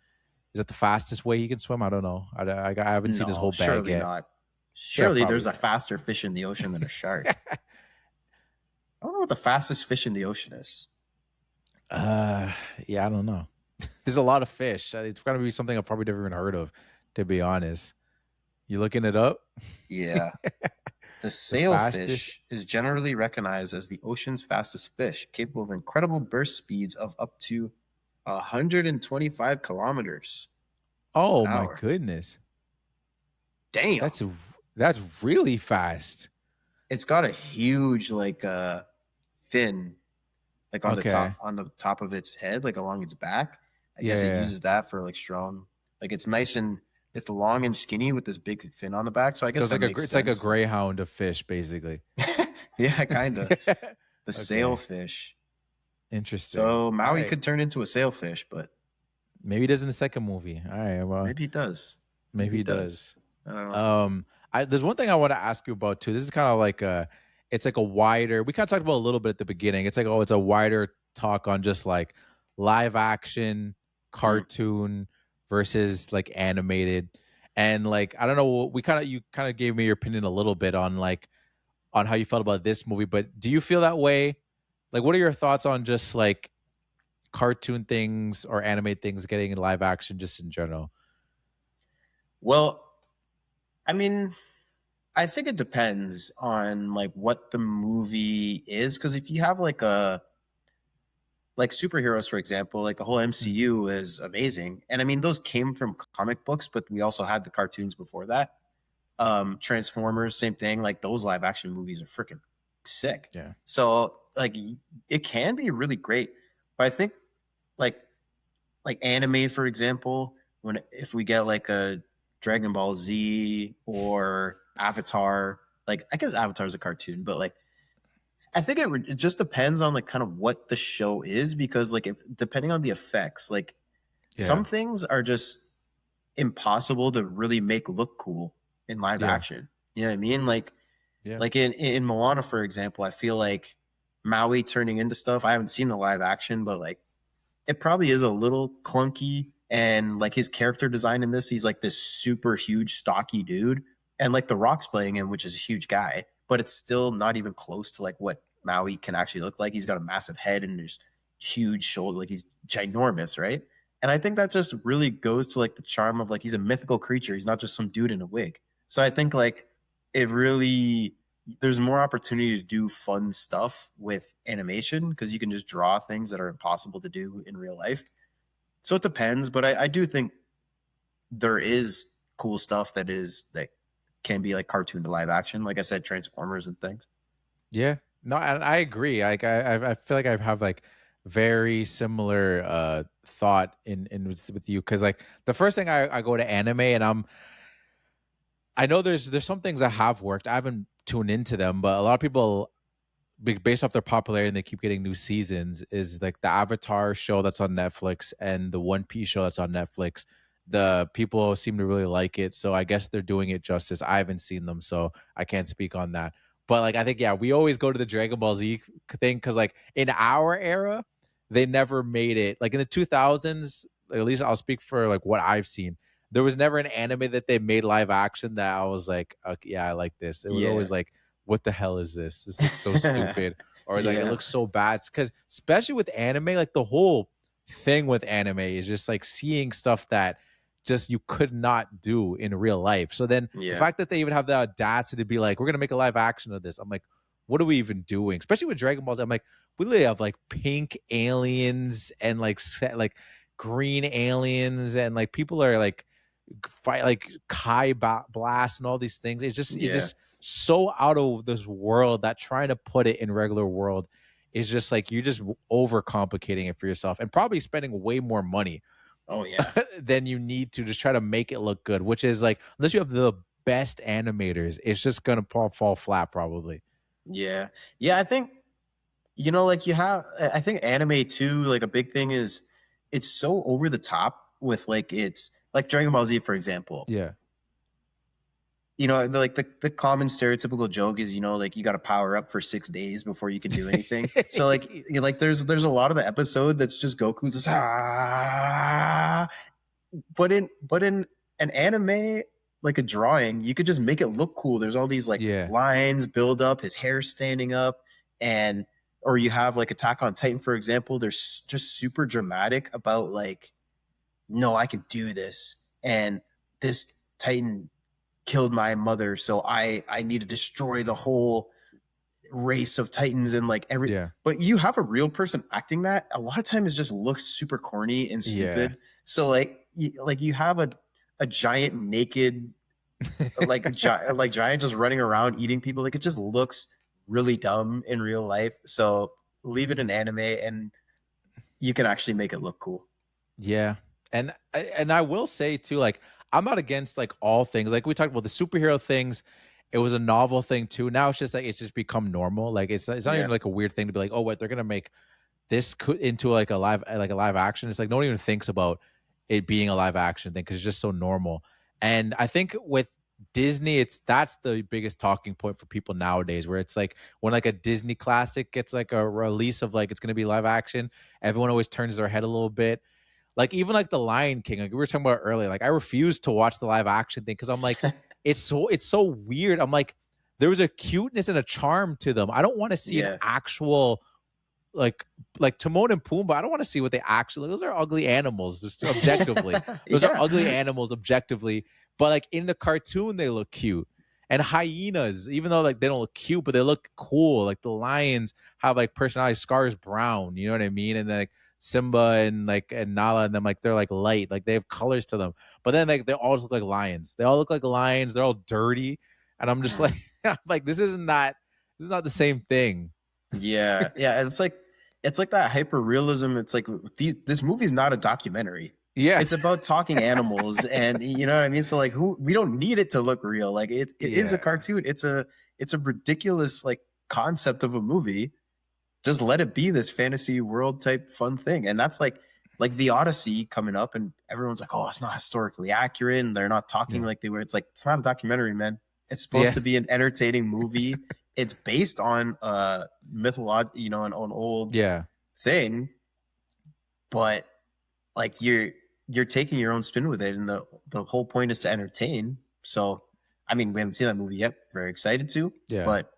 Speaker 2: Is that the fastest way he can swim? I don't know. I haven't seen his whole bag
Speaker 1: surely
Speaker 2: yet.
Speaker 1: not. Surely
Speaker 2: probably
Speaker 1: there's a
Speaker 2: not.
Speaker 1: faster fish in the ocean than a shark. I don't know what the fastest fish in the ocean is.
Speaker 2: Yeah, I don't know. There's a lot of fish. It's gonna be something I've probably never even heard of, to be honest. You looking it up?
Speaker 1: Yeah. The sailfish is generally recognized as the ocean's fastest fish, capable of incredible burst speeds of up to 125 kilometers.
Speaker 2: Oh
Speaker 1: an
Speaker 2: my
Speaker 1: hour.
Speaker 2: goodness,
Speaker 1: Damn.
Speaker 2: that's really fast.
Speaker 1: It's got a huge fin on
Speaker 2: Okay.
Speaker 1: the top of its head, like along its back. I guess it
Speaker 2: Yeah.
Speaker 1: uses that for like strong. Like it's nice and it's long and skinny with this big fin on the back. So I guess
Speaker 2: So it's
Speaker 1: that
Speaker 2: like
Speaker 1: makes
Speaker 2: it's like a
Speaker 1: sense.
Speaker 2: greyhound of fish, basically.
Speaker 1: Yeah, kind of. The
Speaker 2: Okay.
Speaker 1: sailfish.
Speaker 2: Interesting.
Speaker 1: So Maui
Speaker 2: All right.
Speaker 1: could turn into a sailfish, but
Speaker 2: Maybe he does in the second movie. All right. Well,
Speaker 1: maybe he does.
Speaker 2: maybe he does.
Speaker 1: I don't know.
Speaker 2: There's one thing I want to ask you about too. This is kind of like it's like a wider. We kind of talked about a little bit at the beginning. It's like, it's a wider talk on just like live action, cartoon versus like animated, and like I don't know. You kind of gave me your opinion a little bit on on how you felt about this movie, but do you feel that way? Like, what are your thoughts on just like cartoon things or animate things getting in live action, just in general?
Speaker 1: Well, I mean, I think it depends on like what the movie is, because if you have like superheroes, for example, like the whole MCU is amazing, and I mean those came from comic books, but we also had the cartoons before that. Transformers, same thing. Like those live action movies are freaking sick.
Speaker 2: Yeah.
Speaker 1: So like it can be really great, but I think like anime, for example, if we get like a Dragon Ball Z or Avatar, like I guess Avatar's a cartoon, but like I think it just depends on like kind of what the show is, because like if depending on the effects, like some things are just impossible to really make look cool in live
Speaker 2: Yeah.
Speaker 1: action. You know what I mean? Like
Speaker 2: Yeah.
Speaker 1: like in Moana, for example, I feel like Maui turning into stuff. I haven't seen the live action, but like it probably is a little clunky. And like his character design in this, he's like this super huge, stocky dude. And like The Rock's playing him, which is a huge guy, but it's still not even close to like what Maui can actually look like. He's got a massive head and there's huge shoulder, like he's ginormous, right? And I think that just really goes to like the charm of like he's a mythical creature. He's not just some dude in a wig. So I think like it really there's more opportunity to do fun stuff with animation because you can just draw things that are impossible to do in real life. So it depends, but I do think there is cool stuff that can be like cartoon to live action. Like I said, Transformers and things.
Speaker 2: Yeah. No, and I agree. Like I feel like I have like very similar thought in with you, because like the first thing I go to anime and I know there's some things that have worked. I haven't tuned into them, but a lot of people, based off their popularity and they keep getting new seasons, is like the Avatar show that's on Netflix and the One Piece show that's on Netflix. The people seem to really like it, so I guess they're doing it justice. I haven't seen them, so I can't speak on that. But like I think, yeah, we always go to the Dragon Ball Z thing because like in our era, they never made it. Like in the 2000s, at least I'll speak for like what I've seen. There was never an anime that they made live action that I was like, okay, yeah, I like this. It was always like, what the hell is this? This looks so stupid. Or like it looks so bad. Because especially with anime, like the whole thing with anime is just like seeing stuff that just you could not do in real life. So then the fact that they even have the audacity to be like, we're gonna make a live action of this, I'm like, what are we even doing? Especially with Dragon Balls, I'm like, we literally have like pink aliens and like green aliens, and like people are like fight like Kai blast and all these things. It's just so out of this world that trying to put it in regular world is just like you're just overcomplicating it for yourself and probably spending way more money
Speaker 1: Oh yeah.
Speaker 2: than you need to just try to make it look good, which is like unless you have the best animators, it's just gonna fall flat probably.
Speaker 1: Yeah. Yeah, I think like you have I think anime too, like a big thing is it's so over the top with like it's like Dragon Ball Z, for example.
Speaker 2: Yeah.
Speaker 1: Like the common stereotypical joke is, like you got to power up for 6 days before you can do anything. So like, there's a lot of the episode that's just Goku just but in an anime, like a drawing, you could just make it look cool. There's all these like lines build up, his hair standing up, or you have like Attack on Titan, for example. There's just super dramatic about like, no, I can do this, and this Titan killed my mother, so I need to destroy the whole race of Titans and like but you have a real person acting that, a lot of times it just looks super corny and stupid. So like you have a giant naked like giant just running around eating people, like it just looks really dumb in real life. So leave it in anime and you can actually make it look cool.
Speaker 2: Yeah. And I will say too, like I'm not against like all things. Like we talked about the superhero things. It was a novel thing too. Now it's just like it's just become normal. Like it's not even like a weird thing to be like, oh, what they're gonna make this into like a live action. It's like no one even thinks about it being a live action thing because it's just so normal. And I think with Disney, that's the biggest talking point for people nowadays, where it's like when like a Disney classic gets like a release of like it's gonna be live action, everyone always turns their head a little bit. Like even like the Lion King, like we were talking about earlier, like I refuse to watch the live action thing because I'm like, it's so weird. I'm like, there was a cuteness and a charm to them. I don't want to see an actual like Timon and Pumbaa. I don't want to see what they actually. Those are ugly animals, just objectively. Those are ugly animals objectively. But like in the cartoon, they look cute. And hyenas, even though like they don't look cute, but they look cool. Like the lions have like personality. Scar's brown, you know what I mean? And then like Simba and Nala and them, like they're like light, like they have colors to them. But then like they all look like lions. They all look like lions. They're all dirty, and I'm just like, I'm like this is not the same thing.
Speaker 1: Yeah. It's like that hyper realism. It's like this movie's not a documentary.
Speaker 2: Yeah,
Speaker 1: it's about talking animals, and you know what I mean. So like, we don't need it to look real. Like it is a cartoon. It's a ridiculous like concept of a movie. Just let it be this fantasy world type fun thing. And that's like the Odyssey coming up, and everyone's like, oh, it's not historically accurate, and they're not talking like they were. It's like, it's not a documentary, man. It's supposed to be an entertaining movie. It's based on mythology, an old thing, but like you're taking your own spin with it, and the whole point is to entertain. So I mean, we haven't seen that movie yet. Very excited to, but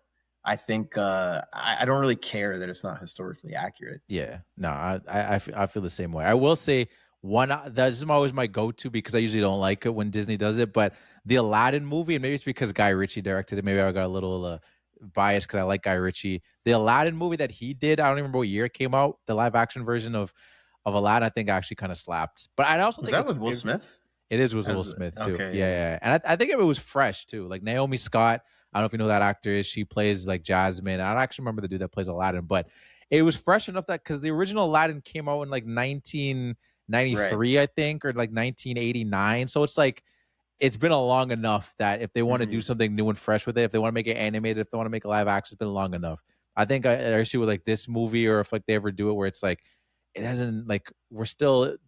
Speaker 1: I think I don't really care that it's not historically accurate.
Speaker 2: Yeah, no, I feel the same way. I will say this is always my go-to because I usually don't like it when Disney does it, but the Aladdin movie, and maybe it's because Guy Ritchie directed it. Maybe I got a little biased because I like Guy Ritchie. The Aladdin movie that he did, I don't even remember what year it came out. The live action version of Aladdin, I think actually kind of slapped. But I also think
Speaker 1: that with Will Smith.
Speaker 2: It is with Will Smith too.
Speaker 1: Okay,
Speaker 2: yeah. And I think it was fresh too. Like Naomi Scott. I don't know if you know who that actor is. She plays like Jasmine. I don't actually remember the dude that plays Aladdin, but it was fresh enough that because the original Aladdin came out in like 1993, I think, or like 1989. So it's like it's been a long enough that if they want to do something new and fresh with it, if they want to make it animated, if they want to make a live action, it's been long enough. I think I see with like this movie, or if like they ever do it where it's like it hasn't like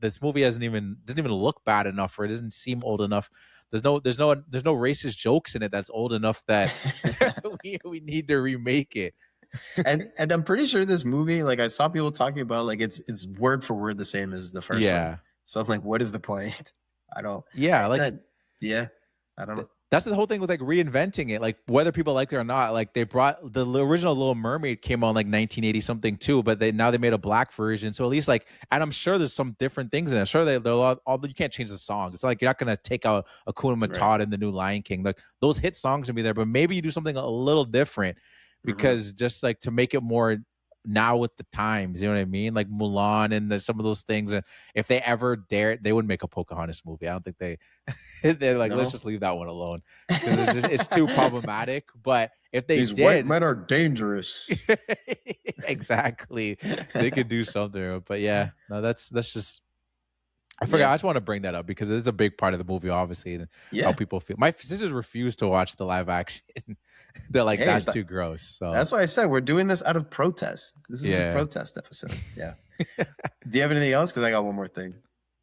Speaker 2: this movie doesn't even look bad enough, or it doesn't seem old enough. There's no racist jokes in it that's old enough that we need to remake it.
Speaker 1: and I'm pretty sure this movie, like I saw people talking about, like it's word for word the same as the first one. So I'm like, what is the point? I don't.
Speaker 2: Yeah, like
Speaker 1: I don't know.
Speaker 2: That's the whole thing with like reinventing it, like whether people like it or not. Like they brought the original Little Mermaid came on like 1980 something too, but now they made a black version. So at least like, and I'm sure there's some different things in it. I'm sure they're all you can't change the song. It's like you're not gonna take out Hakuna Matata in the new Lion King. Like those hit songs gonna be there, but maybe you do something a little different because just like to make it more now with the times, you know what I mean? Like Mulan and some of those things. And if they ever dared, they wouldn't make a Pocahontas movie. I don't think they they're like, let's
Speaker 1: No,
Speaker 2: just leave that one alone because it's too problematic. But if they
Speaker 1: these white
Speaker 2: did,
Speaker 1: men are dangerous.
Speaker 2: exactly, they could do something. But yeah, no, that's just. I forgot.
Speaker 1: Yeah.
Speaker 2: I just want to bring that up because it is a big part of the movie, obviously, and
Speaker 1: Yeah.
Speaker 2: how people feel. My sisters refuse to watch the live action. They're like,
Speaker 1: Hey,
Speaker 2: that's too gross. So
Speaker 1: That's why I said we're doing this out of protest. This is a
Speaker 2: Yeah.
Speaker 1: protest episode. Yeah. Do you have anything else? Because I got one more thing.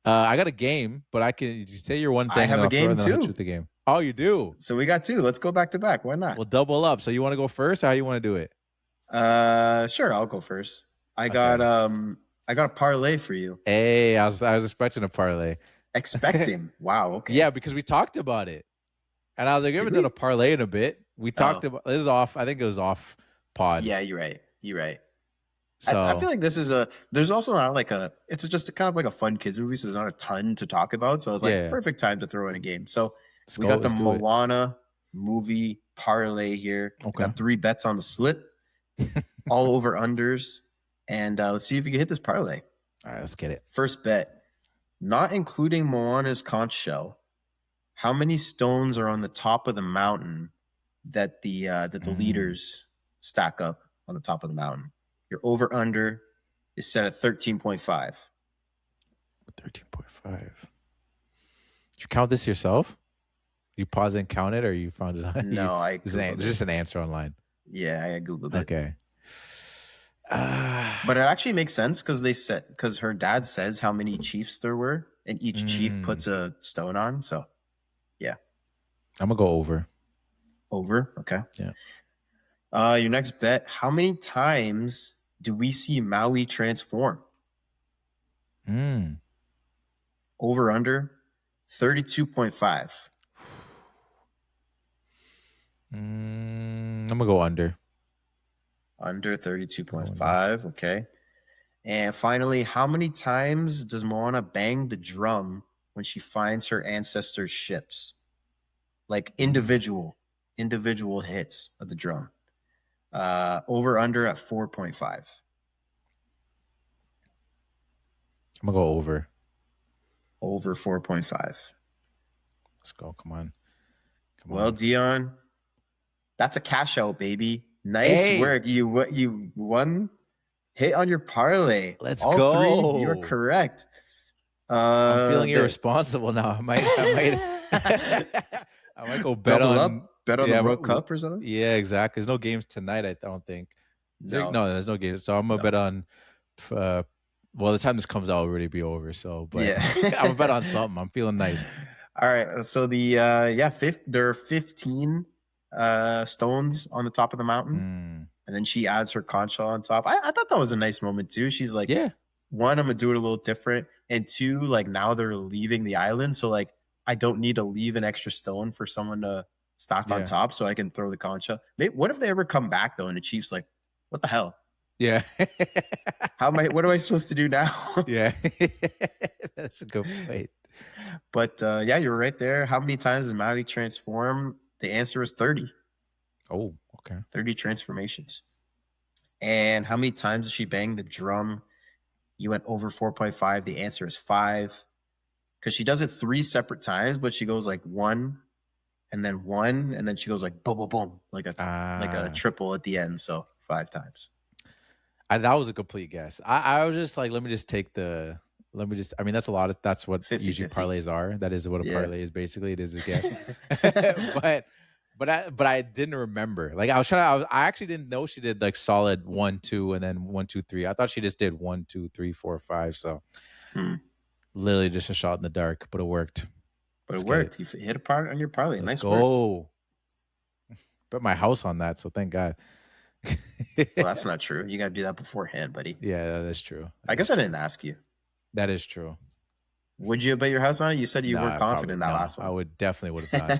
Speaker 2: I got a game, but I can you say your one
Speaker 1: I
Speaker 2: thing.
Speaker 1: have
Speaker 2: and
Speaker 1: a
Speaker 2: I'll throw
Speaker 1: game
Speaker 2: it and then I'll hit you
Speaker 1: too.
Speaker 2: with the game. Oh, you do?
Speaker 1: So we got two. Let's go back to back. Why not?
Speaker 2: We'll double up. So you want to go first, or how you want to do it?
Speaker 1: Sure. I'll go first. I got a parlay for you.
Speaker 2: Hey, I was expecting a parlay.
Speaker 1: Expecting. Wow. Okay.
Speaker 2: Yeah, because we talked about it, and I was like, "You
Speaker 1: Did
Speaker 2: haven't
Speaker 1: we?
Speaker 2: done a parlay in a bit." We talked
Speaker 1: Oh.
Speaker 2: about this is off. I think it was off pod.
Speaker 1: Yeah. You're right. You're right.
Speaker 2: So
Speaker 1: I feel like this is there's also not like it's just kind of like a fun kids movie, so there's not a ton to talk about. So I was like,
Speaker 2: Yeah.
Speaker 1: perfect time to throw in a game. So
Speaker 2: let's
Speaker 1: we
Speaker 2: go,
Speaker 1: got the
Speaker 2: let's do it.
Speaker 1: Moana movie parlay here.
Speaker 2: Okay.
Speaker 1: Got 3 bets on the slip, all over unders. And let's see if you can hit this parlay.
Speaker 2: All right, let's get it.
Speaker 1: First bet, not including Moana's conch shell, how many stones are on the top of the mountain that the leaders stack up on the top of the mountain? Your over under is set at 13.5.
Speaker 2: 13.5. Did you count this yourself? You pause and count it, or you found it on?
Speaker 1: No, I
Speaker 2: There's
Speaker 1: Googled
Speaker 2: just
Speaker 1: it.
Speaker 2: an answer online.
Speaker 1: Yeah, I Googled it.
Speaker 2: Okay.
Speaker 1: But it actually makes sense because her dad says how many chiefs there were, and each chief puts a stone on. So
Speaker 2: I'm gonna go over.
Speaker 1: over. Okay.
Speaker 2: Yeah.
Speaker 1: Your next bet, how many times do we see Maui transform? Over under 32.5.
Speaker 2: I'm gonna go under.
Speaker 1: Under 32.5. Okay. And finally, how many times does Moana bang the drum when she finds her ancestors' ships? Like individual hits of the drum. Over under at 4.5.
Speaker 2: I'm gonna go over.
Speaker 1: Over 4.5.
Speaker 2: Let's go. Come on.
Speaker 1: Well, Dion, that's a cash out, baby. Nice work. You won. Hit on your parlay.
Speaker 2: Let's
Speaker 1: All
Speaker 2: go.
Speaker 1: 3, you're correct.
Speaker 2: I'm feeling irresponsible now. I might I might go bet
Speaker 1: double
Speaker 2: on
Speaker 1: up, bet on the World Cup or something.
Speaker 2: Yeah, exactly. There's no games tonight, I don't think.
Speaker 1: No.
Speaker 2: There's no games. So I'm gonna bet on well, the time this comes out will already be over. So but
Speaker 1: Yeah.
Speaker 2: I'm gonna bet on something. I'm feeling nice.
Speaker 1: All right. So there are 15 stones on the top of the mountain. And then she adds her conch shell on top. I thought that was a nice moment too. She's like,
Speaker 2: Yeah.
Speaker 1: 1, I'm gonna do it a little different. And 2, like now they're leaving the island. So like I don't need to leave an extra stone for someone to stack on top so I can throw the conch shell. What if they ever come back though and the chief's like, what the hell?
Speaker 2: Yeah.
Speaker 1: What am I supposed to do now?
Speaker 2: Yeah. That's a good point.
Speaker 1: But yeah, you're right there. How many times does Maui transform? The answer is 30.
Speaker 2: Oh, okay.
Speaker 1: 30 transformations. And how many times does she bang the drum? You went over 4.5. The answer is 5. Because she does it 3 separate times, but she goes like 1 and then 1, and then she goes like boom, boom, boom, like a triple at the end. So 5 times.
Speaker 2: That was a complete guess. I was just like, I mean, that's a lot of, that's what
Speaker 1: 50,
Speaker 2: usually
Speaker 1: 50.
Speaker 2: parlays are. That is what a parlay is basically. It is a guess. but I didn't remember. Like I actually didn't know she did like solid 1, 2, and then 1, 2, 3. I thought she just did 1, 2, 3, 4, 5. So literally just a shot in the dark, but it worked.
Speaker 1: But it worked. You hit a part on your parlay.
Speaker 2: Let's
Speaker 1: nice
Speaker 2: go.
Speaker 1: work.
Speaker 2: Bet my house on that, so thank God.
Speaker 1: Well, that's not true. You got to do that beforehand, buddy.
Speaker 2: Yeah, that is true.
Speaker 1: I guess I didn't ask you.
Speaker 2: That is true.
Speaker 1: Would you bet your house on it? You said you were confident in that last one.
Speaker 2: I would definitely would have done.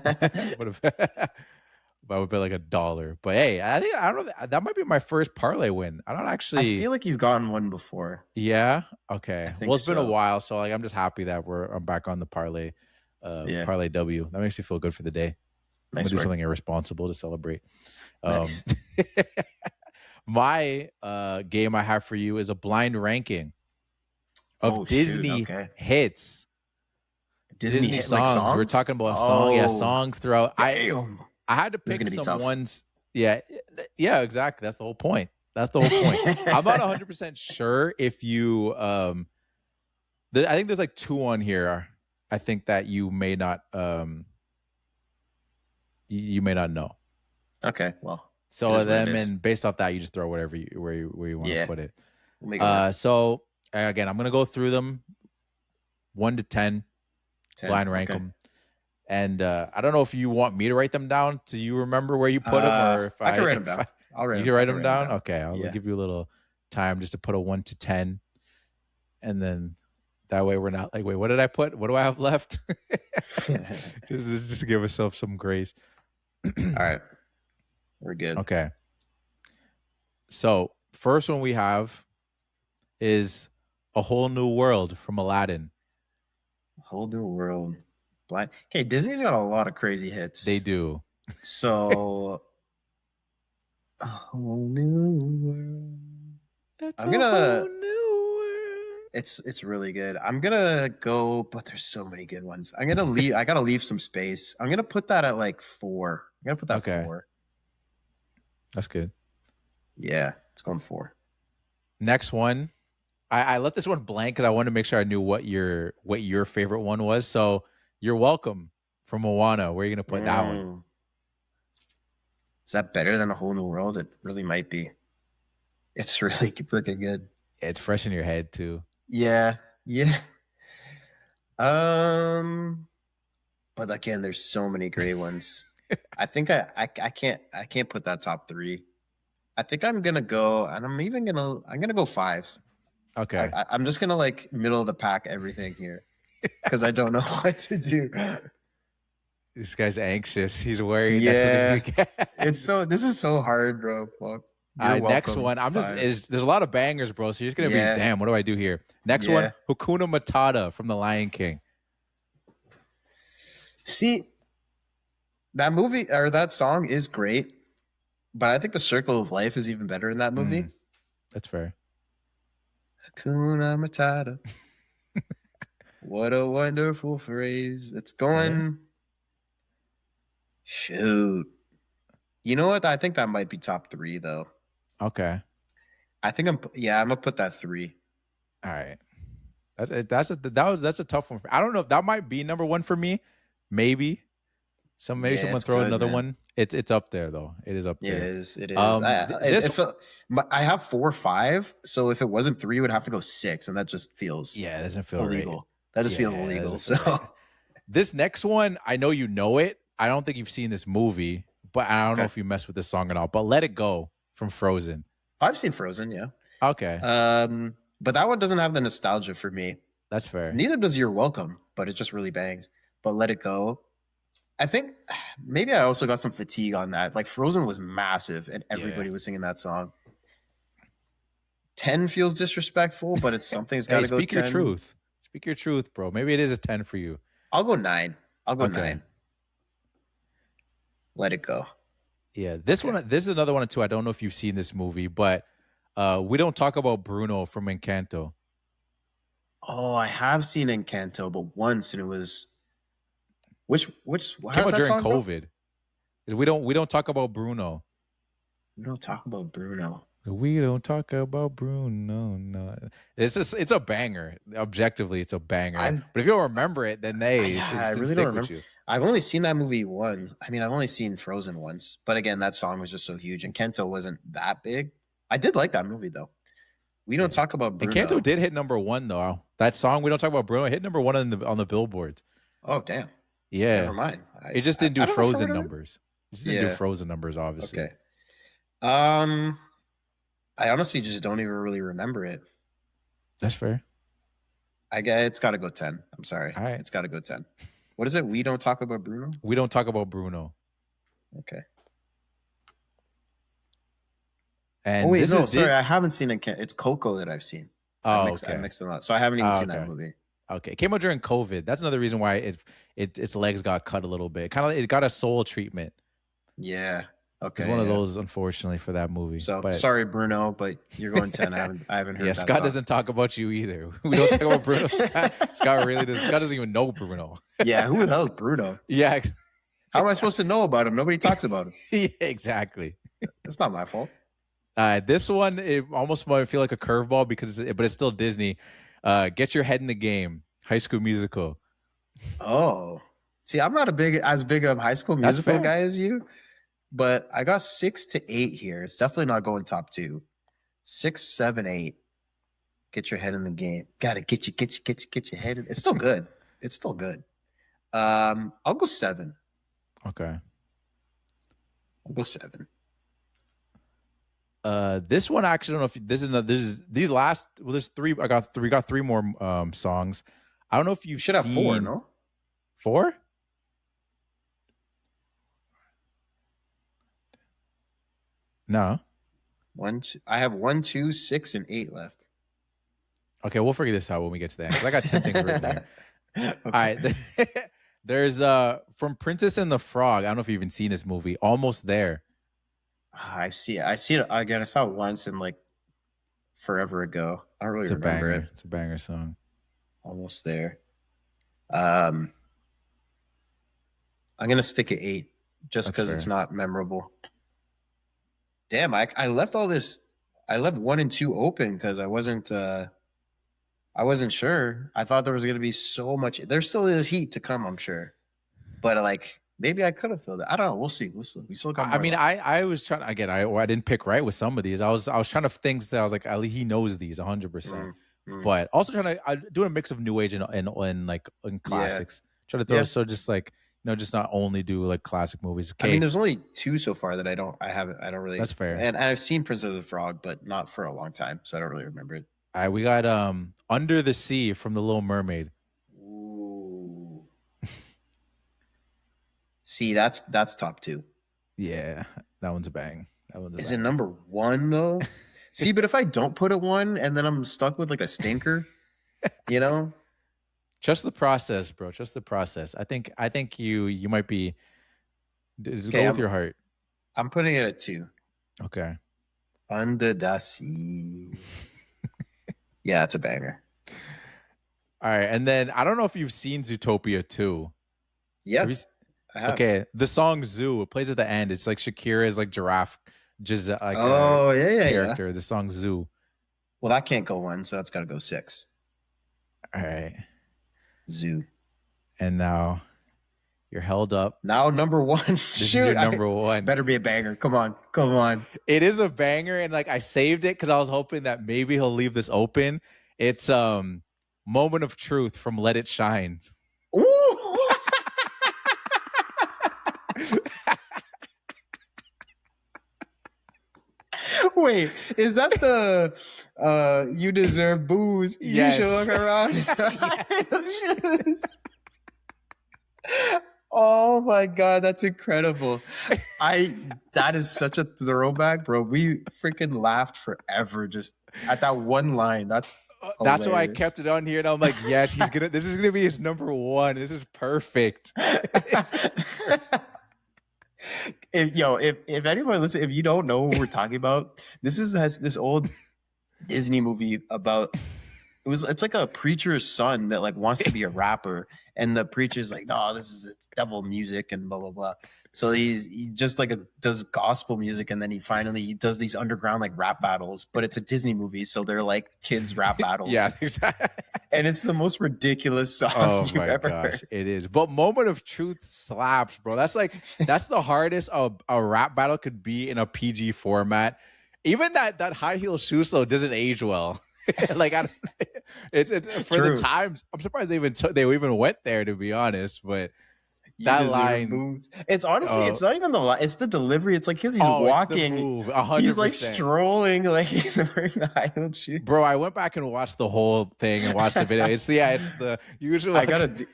Speaker 2: I would bet like $1. But hey, I don't know. That might be my first parlay win. I don't actually.
Speaker 1: I feel like you've gotten one before.
Speaker 2: Yeah. Okay.
Speaker 1: think
Speaker 2: Well, it's been a
Speaker 1: so.
Speaker 2: while, so like I'm just happy that I'm back on the parlay. Parlay W. That makes me feel good for the day. I'm
Speaker 1: Nice
Speaker 2: gonna do
Speaker 1: work.
Speaker 2: something irresponsible to celebrate.
Speaker 1: Nice.
Speaker 2: My game I have for you is a blind ranking of
Speaker 1: Oh shoot.
Speaker 2: Disney
Speaker 1: Okay.
Speaker 2: hits.
Speaker 1: Disney
Speaker 2: Disney
Speaker 1: hit like
Speaker 2: songs. We're
Speaker 1: songs.
Speaker 2: talking about
Speaker 1: Oh,
Speaker 2: songs throughout.
Speaker 1: damn.
Speaker 2: I had to
Speaker 1: This is
Speaker 2: pick
Speaker 1: gonna be
Speaker 2: some
Speaker 1: tough.
Speaker 2: ones. Yeah, yeah, exactly. That's the whole point. That's the whole point. I'm not 100% sure if you I think there's like two on here. I think that you may not you may not know.
Speaker 1: Okay. Well.
Speaker 2: So
Speaker 1: It is what it
Speaker 2: then,
Speaker 1: is.
Speaker 2: and based off that, you just throw whatever where you want to
Speaker 1: Yeah.
Speaker 2: put it.
Speaker 1: We'll make it work.
Speaker 2: So again, I'm gonna go through them 1 to 10,
Speaker 1: 10.
Speaker 2: blind rank
Speaker 1: Okay.
Speaker 2: them, and I don't know if you want me to write them down so you remember where you put them, or if
Speaker 1: I can write them down. I'll write
Speaker 2: you
Speaker 1: them.
Speaker 2: can write
Speaker 1: I
Speaker 2: them down. Okay, I'll
Speaker 1: Yeah.
Speaker 2: give you a little time just to put a 1 to 10, and then that way we're not like, wait, what did I put? What do I have left? just to give ourselves some grace.
Speaker 1: All right. We're good.
Speaker 2: Okay. So first one we have is A Whole New World from Aladdin.
Speaker 1: Whole new world. Blind. Okay, Disney's got a lot of crazy hits.
Speaker 2: They do.
Speaker 1: So a whole new world.
Speaker 2: It's
Speaker 1: I'm
Speaker 2: a
Speaker 1: gonna-
Speaker 2: whole new world.
Speaker 1: It's really good. I'm gonna go, but there's so many good ones. I'm gonna leave. I gotta leave some space. I'm gonna put that at like 4. I'm gonna put that
Speaker 2: Okay.
Speaker 1: 4.
Speaker 2: That's good.
Speaker 1: Yeah, it's going 4.
Speaker 2: Next one. I let this one blank because I wanted to make sure I knew what your favorite one was. So You're Welcome from Moana. Where are you gonna put that one?
Speaker 1: Is that better than A Whole New World? It really might be. It's really freaking good.
Speaker 2: It's fresh in your head too.
Speaker 1: Yeah. But again, there's so many great ones. I think I can't put that top 3. I think I'm gonna go, and I'm gonna go 5.
Speaker 2: Okay.
Speaker 1: I'm just gonna like middle of the pack everything here because I don't know what to do.
Speaker 2: This guy's anxious. He's worried.
Speaker 1: Yeah.
Speaker 2: That's what
Speaker 1: This is so hard, bro. Well,
Speaker 2: next
Speaker 1: welcome,
Speaker 2: one.
Speaker 1: 5.
Speaker 2: There's a lot of bangers, bro. So you're just gonna
Speaker 1: Yeah.
Speaker 2: be, damn, what do I do here? Next one, Hakuna Matata from The Lion King.
Speaker 1: See, that movie or that song is great, but I think The Circle of Life is even better in that movie.
Speaker 2: That's fair.
Speaker 1: Hakuna Matata. What a wonderful phrase. It's going. Shoot. You know what? I think that might be top 3 though.
Speaker 2: Okay.
Speaker 1: I think I'm gonna put that 3.
Speaker 2: All right. That's a tough one. I don't know if that might be number 1 for me. Maybe. Someone
Speaker 1: it's
Speaker 2: throw
Speaker 1: good,
Speaker 2: another
Speaker 1: man.
Speaker 2: one. It's up there though. It is up there.
Speaker 1: It is. I have 4 or 5. So if it wasn't 3, it would have to go 6, and that just feels
Speaker 2: Yeah, it doesn't feel
Speaker 1: illegal.
Speaker 2: right.
Speaker 1: That just feels
Speaker 2: Yeah, it
Speaker 1: illegal.
Speaker 2: doesn't
Speaker 1: So
Speaker 2: feel right. This next one, I know you know it. I don't think you've seen this movie, but I don't know
Speaker 1: Okay.
Speaker 2: if you mess with this song at all. But Let It Go from Frozen.
Speaker 1: I've seen Frozen, yeah.
Speaker 2: Okay,
Speaker 1: But that one doesn't have the nostalgia for me.
Speaker 2: that's fair.
Speaker 1: Neither does You're Welcome, but it just really bangs. But Let It Go. I think maybe I also got some fatigue on that. Like Frozen was massive and everybody was singing that song. 10 feels disrespectful, but it's something's got to go 10.
Speaker 2: Speak your truth. Speak your truth, bro. Maybe it is a 10 for you.
Speaker 1: I'll go 9.
Speaker 2: Okay.
Speaker 1: 9. Let It Go.
Speaker 2: Yeah, this is another one too. I don't know if you've seen this movie, but we don't talk about Bruno from Encanto.
Speaker 1: Oh, I have seen Encanto, but once, and it was which how
Speaker 2: Came
Speaker 1: does
Speaker 2: out
Speaker 1: that
Speaker 2: during
Speaker 1: song go?
Speaker 2: COVID. We don't talk about Bruno.
Speaker 1: We don't talk about Bruno.
Speaker 2: We don't talk about Bruno. No, it's a banger. Objectively, it's a banger. But if you don't remember it, then
Speaker 1: I really don't remember. I've only seen that movie once. I mean, I've only seen Frozen once. But again, that song was just so huge. And Kento wasn't that big. I did like that movie, though. We don't talk about Bruno.
Speaker 2: Encanto did hit number 1, though. That song, We Don't Talk About Bruno, hit number 1 on the billboards.
Speaker 1: Oh, damn.
Speaker 2: Yeah.
Speaker 1: Never mind.
Speaker 2: It just didn't do
Speaker 1: I don't know for
Speaker 2: Frozen
Speaker 1: whatever-
Speaker 2: numbers. It just didn't do Frozen numbers, obviously.
Speaker 1: Okay. I honestly just don't even really remember it.
Speaker 2: That's fair.
Speaker 1: I guess it's got to go 10. I'm sorry.
Speaker 2: All right.
Speaker 1: It's got to go 10. What is it? We don't talk about Bruno?
Speaker 2: We don't talk about Bruno.
Speaker 1: Okay.
Speaker 2: And
Speaker 1: Oh, wait,
Speaker 2: this
Speaker 1: no,
Speaker 2: is
Speaker 1: sorry. I haven't seen Encanto. It's Coco that I've seen. I
Speaker 2: okay.
Speaker 1: mixed them up. So I haven't even seen that
Speaker 2: okay.
Speaker 1: movie.
Speaker 2: Okay. It came out during COVID. That's another reason why its legs got cut a little bit. It got a soul treatment.
Speaker 1: Yeah. Okay,
Speaker 2: It's one of
Speaker 1: yeah.
Speaker 2: those, unfortunately, for that movie.
Speaker 1: So
Speaker 2: But
Speaker 1: sorry, Bruno, but you're going 10. I haven't heard
Speaker 2: yeah,
Speaker 1: that
Speaker 2: Scott
Speaker 1: song.
Speaker 2: doesn't talk about you either. We don't talk about Bruno. Scott really does. Scott doesn't even know Bruno.
Speaker 1: Yeah, who the hell is Bruno?
Speaker 2: Yeah,
Speaker 1: How am I supposed to know about him? Nobody talks about him.
Speaker 2: yeah, exactly.
Speaker 1: It's not my fault.
Speaker 2: This one, it almost might feel like a curveball but it's still Disney. Get Your Head in the Game. High School Musical.
Speaker 1: Oh, see, I'm not as big of a High School
Speaker 2: That's
Speaker 1: Musical
Speaker 2: fair.
Speaker 1: guy as you, but I got 6 to 8 here. It's definitely not going top 2. 6, 7, 8. Get your head in the game. Gotta get your head in. It's still good. It's still good. I'll go 7.
Speaker 2: Okay.
Speaker 1: I'll go 7.
Speaker 2: This one, actually, I don't know if these last. Well, there's 3. We got 3 more songs. I don't know if you
Speaker 1: Should have 4, no?
Speaker 2: 4? No.
Speaker 1: 1, 2. I have 1, 2, 6, and 8 left.
Speaker 2: Okay, we'll figure this out when we get to the end. 'Cause I got 10 things written there.
Speaker 1: Okay.
Speaker 2: All right. There's from Princess and the Frog. I don't know if you've even seen this movie. Almost There.
Speaker 1: I see it. I see it again. I saw it once and like forever ago. I don't really
Speaker 2: It's a
Speaker 1: remember
Speaker 2: banger.
Speaker 1: it.
Speaker 2: It's a banger song.
Speaker 1: Almost there. I'm gonna stick at 8 just
Speaker 2: That's
Speaker 1: because it's
Speaker 2: fair.
Speaker 1: not memorable. Damn, I left all this. I left 1 and 2 open because I wasn't sure. I thought there was gonna be so much. There still is heat to come, I'm sure. But like maybe I could have filled it. I don't know. We'll see. We still got.
Speaker 2: I mean, I was trying again. I didn't pick right with some of these. I was trying to think that I was like, Ali, he knows these 100%. But also trying to doing a mix of new age and like in classics. Try to throw just like just not only do like classic movies. Okay.
Speaker 1: I mean, there's only 2 so far that I don't really.
Speaker 2: That's fair.
Speaker 1: And I've seen Princess of the Frog, but not for a long time, so I don't really remember it.
Speaker 2: All right, we got Under the Sea from The Little Mermaid.
Speaker 1: Ooh. See, that's top 2.
Speaker 2: Yeah, that one's a bang.
Speaker 1: Is it number 1 though? See, but if I don't put it 1 and then I'm stuck with like a stinker,
Speaker 2: Trust the process, bro. Trust the process. I think you might be just go with your heart.
Speaker 1: I'm putting it at 2.
Speaker 2: Okay.
Speaker 1: Under the Sea. Yeah, it's a banger.
Speaker 2: All right, and then I don't know if you've seen Zootopia 2.
Speaker 1: Yeah.
Speaker 2: Okay, the song Zoo, it plays at the end. It's like Shakira's like giraffe, just like character.
Speaker 1: Yeah.
Speaker 2: The song Zoo.
Speaker 1: Well, that can't go 1, so that's got to go 6.
Speaker 2: All right.
Speaker 1: Zoo.
Speaker 2: And now you're held up.
Speaker 1: Now number 1.
Speaker 2: This is your number 1.
Speaker 1: Better be a banger. Come on.
Speaker 2: It is a banger, and like I saved it because I was hoping that maybe he'll leave this open. It's Moment of Truth from Let It Shine.
Speaker 1: Ooh. Wait, is that the you deserve booze?
Speaker 2: Yes.
Speaker 1: You should look around his shoes. Oh my god, that's incredible. That is such a throwback, bro. We freaking laughed forever just at that one line. That's
Speaker 2: why I
Speaker 1: hilarious.
Speaker 2: kept it on here, and I'm like, yes, this is gonna be his number 1. This is perfect.
Speaker 1: If anyone listen, if you don't know what we're talking about, this is this old Disney movie about it's like a preacher's son that like wants to be a rapper, and the preacher's like, no, it's devil music and blah blah blah. So he just like does gospel music, and then he does these underground like rap battles, but it's a Disney movie, so they're like kids rap battles.
Speaker 2: Yeah, exactly.
Speaker 1: And it's the most ridiculous song
Speaker 2: Oh
Speaker 1: you've
Speaker 2: my
Speaker 1: ever
Speaker 2: gosh,
Speaker 1: heard.
Speaker 2: it is. But Moment of Truth slaps, bro. That's the hardest a rap battle could be in a PG format. Even that high heel shoe slow doesn't age well. Like it's for
Speaker 1: True.
Speaker 2: the times. I'm surprised they even went there, to be honest. But that line,
Speaker 1: it's honestly, it's not even the line, it's the delivery. It's like he's walking,
Speaker 2: it's the move, 100%.
Speaker 1: He's like strolling, like he's wearing the high heel shoe.
Speaker 2: Bro, I went back and watched the whole thing and watched the video. It's the usual.
Speaker 1: I gotta do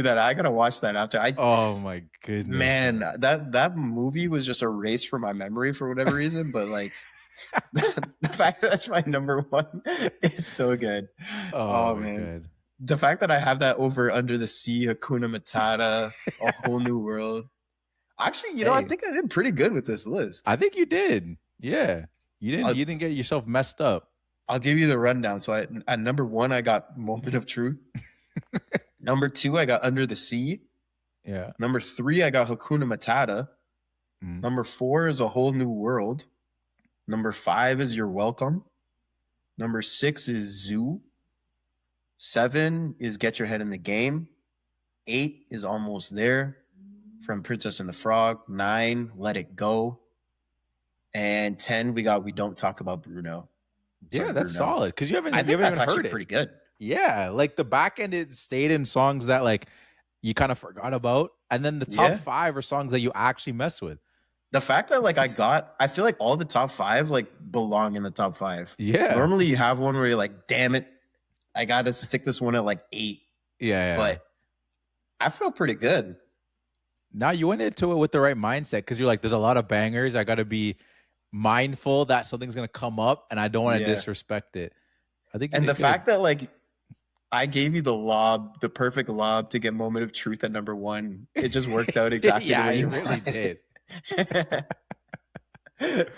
Speaker 1: that. I gotta watch that after.
Speaker 2: Oh my goodness,
Speaker 1: man, that movie was just erased from my memory for whatever reason. But like the fact that that's my number 1 is so good. Oh man.
Speaker 2: Good.
Speaker 1: The fact that I have that over Under the Sea, Hakuna Matata, A Whole New World. Actually, I
Speaker 2: Hey.
Speaker 1: think I did pretty good with this list.
Speaker 2: I think you did. Yeah. You didn't get yourself messed up.
Speaker 1: I'll give you the rundown. So at number 1, I got Moment of Truth. Number 2, I got Under the Sea.
Speaker 2: Yeah.
Speaker 1: Number 3, I got Hakuna Matata.
Speaker 2: Mm.
Speaker 1: Number 4 is A Whole New World. Number 5 is You're Welcome. Number 6 is Zoo. 7 is Get Your Head in the Game. 8 is Almost There from Princess and the Frog. 9, Let It Go. And 10, we got We Don't Talk About Bruno.
Speaker 2: Yeah, that's
Speaker 1: Bruno.
Speaker 2: solid. Because you haven't
Speaker 1: I think that's
Speaker 2: even
Speaker 1: actually
Speaker 2: heard it.
Speaker 1: pretty good.
Speaker 2: Yeah. Like the back end, it stayed in songs that like you kind of forgot about. And then the top 5 are songs that you actually mess with.
Speaker 1: The fact that like I feel like all the top 5 like belong in the top 5.
Speaker 2: Yeah.
Speaker 1: Normally you have one where you're like, damn it, I gotta stick this one at like 8.
Speaker 2: Yeah.
Speaker 1: But I feel pretty good.
Speaker 2: Now you went into it with the right mindset because you're like, there's a lot of bangers. I got to be mindful that something's gonna come up, and I don't want to disrespect it. I think,
Speaker 1: and the fact that like I gave you the perfect lob to get Moment of Truth at number 1, it just worked out exactly the way you
Speaker 2: really did.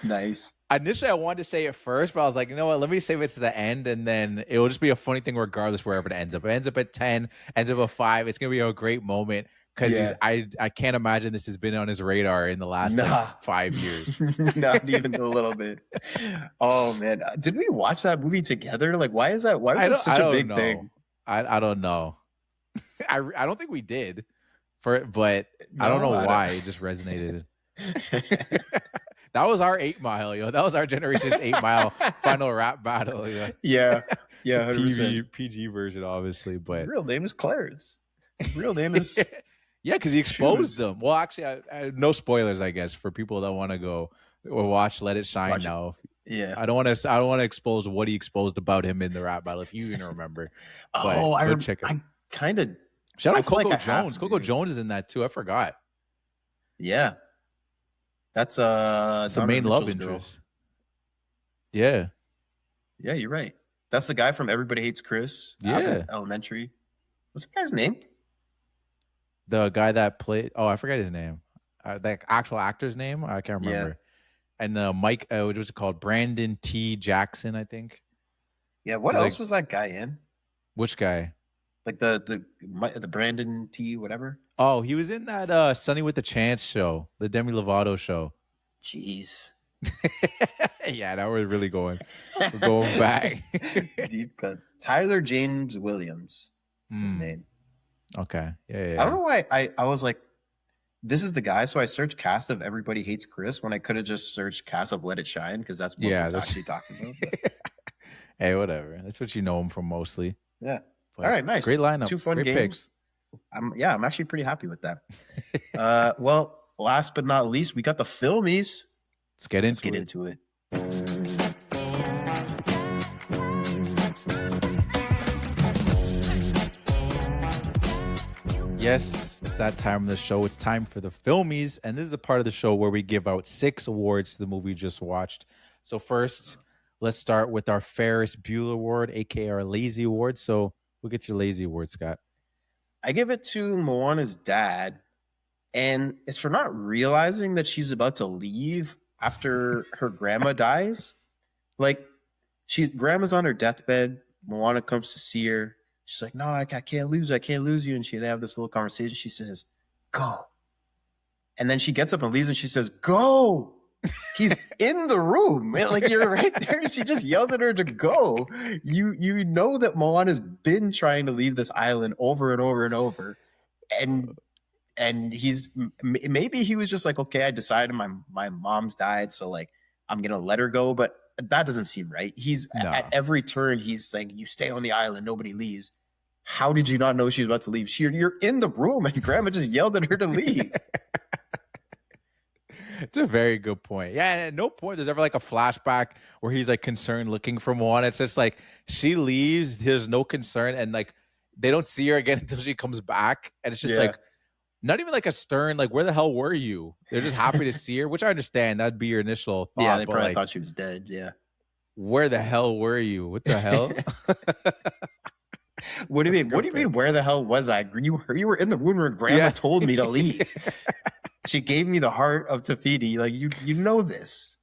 Speaker 1: Nice.
Speaker 2: Initially, I wanted to say it first, but I was like, you know what? Let me save it to the end, and then it will just be a funny thing regardless wherever it ends up. If it ends up at 10, ends up at 5. It's gonna be a great moment because I can't imagine this has been on his radar in the last like, 5 years.
Speaker 1: Not even a little bit. Oh man, did we watch that movie together? Like, why is that? Why was that such a big thing?
Speaker 2: I don't know. I don't think we did, but I don't know why it just resonated. That was our 8 Mile, yo. That was our generation's 8 Mile final rap battle. Yo.
Speaker 1: Yeah, 100%.
Speaker 2: PG version, obviously, but
Speaker 1: his real name is Clarence. His real name is
Speaker 2: yeah, because he exposed them. Well, actually, I no spoilers, I guess, for people that want to go or watch Let It Shine now.
Speaker 1: Yeah,
Speaker 2: I don't want to expose what he exposed about him in the rap battle. If you even remember, check it.
Speaker 1: I kind of
Speaker 2: shout out Coco Jones. Coco Jones is in that too. I forgot.
Speaker 1: Yeah. That's
Speaker 2: the main love interest. Yeah.
Speaker 1: Yeah, you're right. That's the guy from Everybody Hates Chris.
Speaker 2: Yeah.
Speaker 1: Elementary. What's the guy's name?
Speaker 2: The guy that played. Oh, I forget his name. The actual actor's name. I can't remember. Yeah. And Mike. What was it called? Brandon T. Jackson, I think.
Speaker 1: Yeah. What else was that guy in?
Speaker 2: Which guy?
Speaker 1: Like the Brandon T. whatever.
Speaker 2: Oh, he was in that Sunny with the Chance show, the Demi Lovato show.
Speaker 1: Jeez.
Speaker 2: Yeah, now we're really going. We're going back.
Speaker 1: Deep cut. Tyler James Williams is his name.
Speaker 2: Okay. Yeah.
Speaker 1: I don't know why I was like, this is the guy. So I searched cast of Everybody Hates Chris when I could have just searched cast of Let It Shine because that's what we're actually talking about. But.
Speaker 2: Hey, whatever. That's what you know him from mostly.
Speaker 1: Yeah. But all right, nice.
Speaker 2: Great lineup.
Speaker 1: 2 fun
Speaker 2: Great
Speaker 1: games.
Speaker 2: Picks.
Speaker 1: I'm actually pretty happy with that. Well, last but not least, we got the Filmies.
Speaker 2: Let's get into
Speaker 1: it.
Speaker 2: Yes, it's that time of the show. It's time for the Filmies, and this is the part of the show where we give out 6 awards to the movie you just watched. So first, let's start with our Ferris Bueller Award, aka our Lazy Award. So we'll get your Lazy Award, Scott.
Speaker 1: I give it to Moana's dad, and it's for not realizing that she's about to leave after her grandma dies. Like, grandma's on her deathbed. Moana comes to see her. She's like, no, I can't lose you. I can't lose you. And they have this little conversation. She says, go. And then she gets up and leaves and she says, go. He's in the room. Man, like, you're right there. She just yelled at her to go. You know that Moana's been trying to leave this island over and over and over. And maybe he was just like, okay, I decided my mom's died. So like, I'm going to let her go. But that doesn't seem right. At every turn, he's saying, you stay on the island. Nobody leaves. How did you not know she was about to leave? You're in the room and grandma just yelled at her to leave.
Speaker 2: It's a very good point. Yeah, and at no point there's ever like a flashback where he's like concerned looking for Moana. It's just like she leaves, there's no concern, and like they don't see her again until she comes back. And it's just like not even like a stern, like, where the hell were you? They're just happy to see her, which I understand. That'd be your initial thought.
Speaker 1: Yeah, they probably
Speaker 2: like,
Speaker 1: thought she was dead. Yeah.
Speaker 2: Where the hell were you? What the hell?
Speaker 1: What do you mean? What do you mean? Where the hell was I? You were in the room where grandma told me to leave. She gave me the heart of Te Fiti. Like you know this.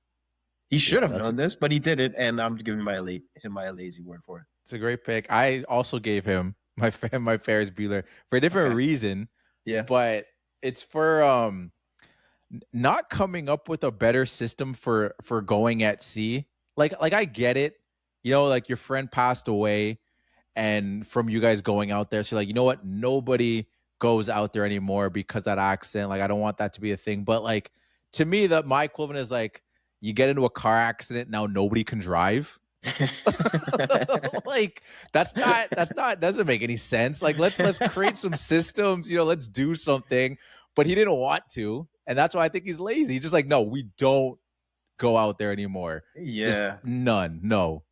Speaker 1: He should have known this, but he didn't, and I'm giving him my lazy word for it.
Speaker 2: It's a great pick. I also gave him my Ferris Bueller for a different reason.
Speaker 1: Yeah.
Speaker 2: But it's for not coming up with a better system for going at sea. Like I get it. You know, like your friend passed away and from you guys going out there. So like, you know what? Nobody goes out there anymore because that accident. Like I don't want that to be a thing. But like to me, that my equivalent is like you get into a car accident, now nobody can drive. Like that's not doesn't make any sense. Like let's create some systems, you know, let's do something. But he didn't want to, and that's why I think he's lazy. He's just like, no, we don't go out there anymore.
Speaker 1: Yeah,
Speaker 2: just none. No.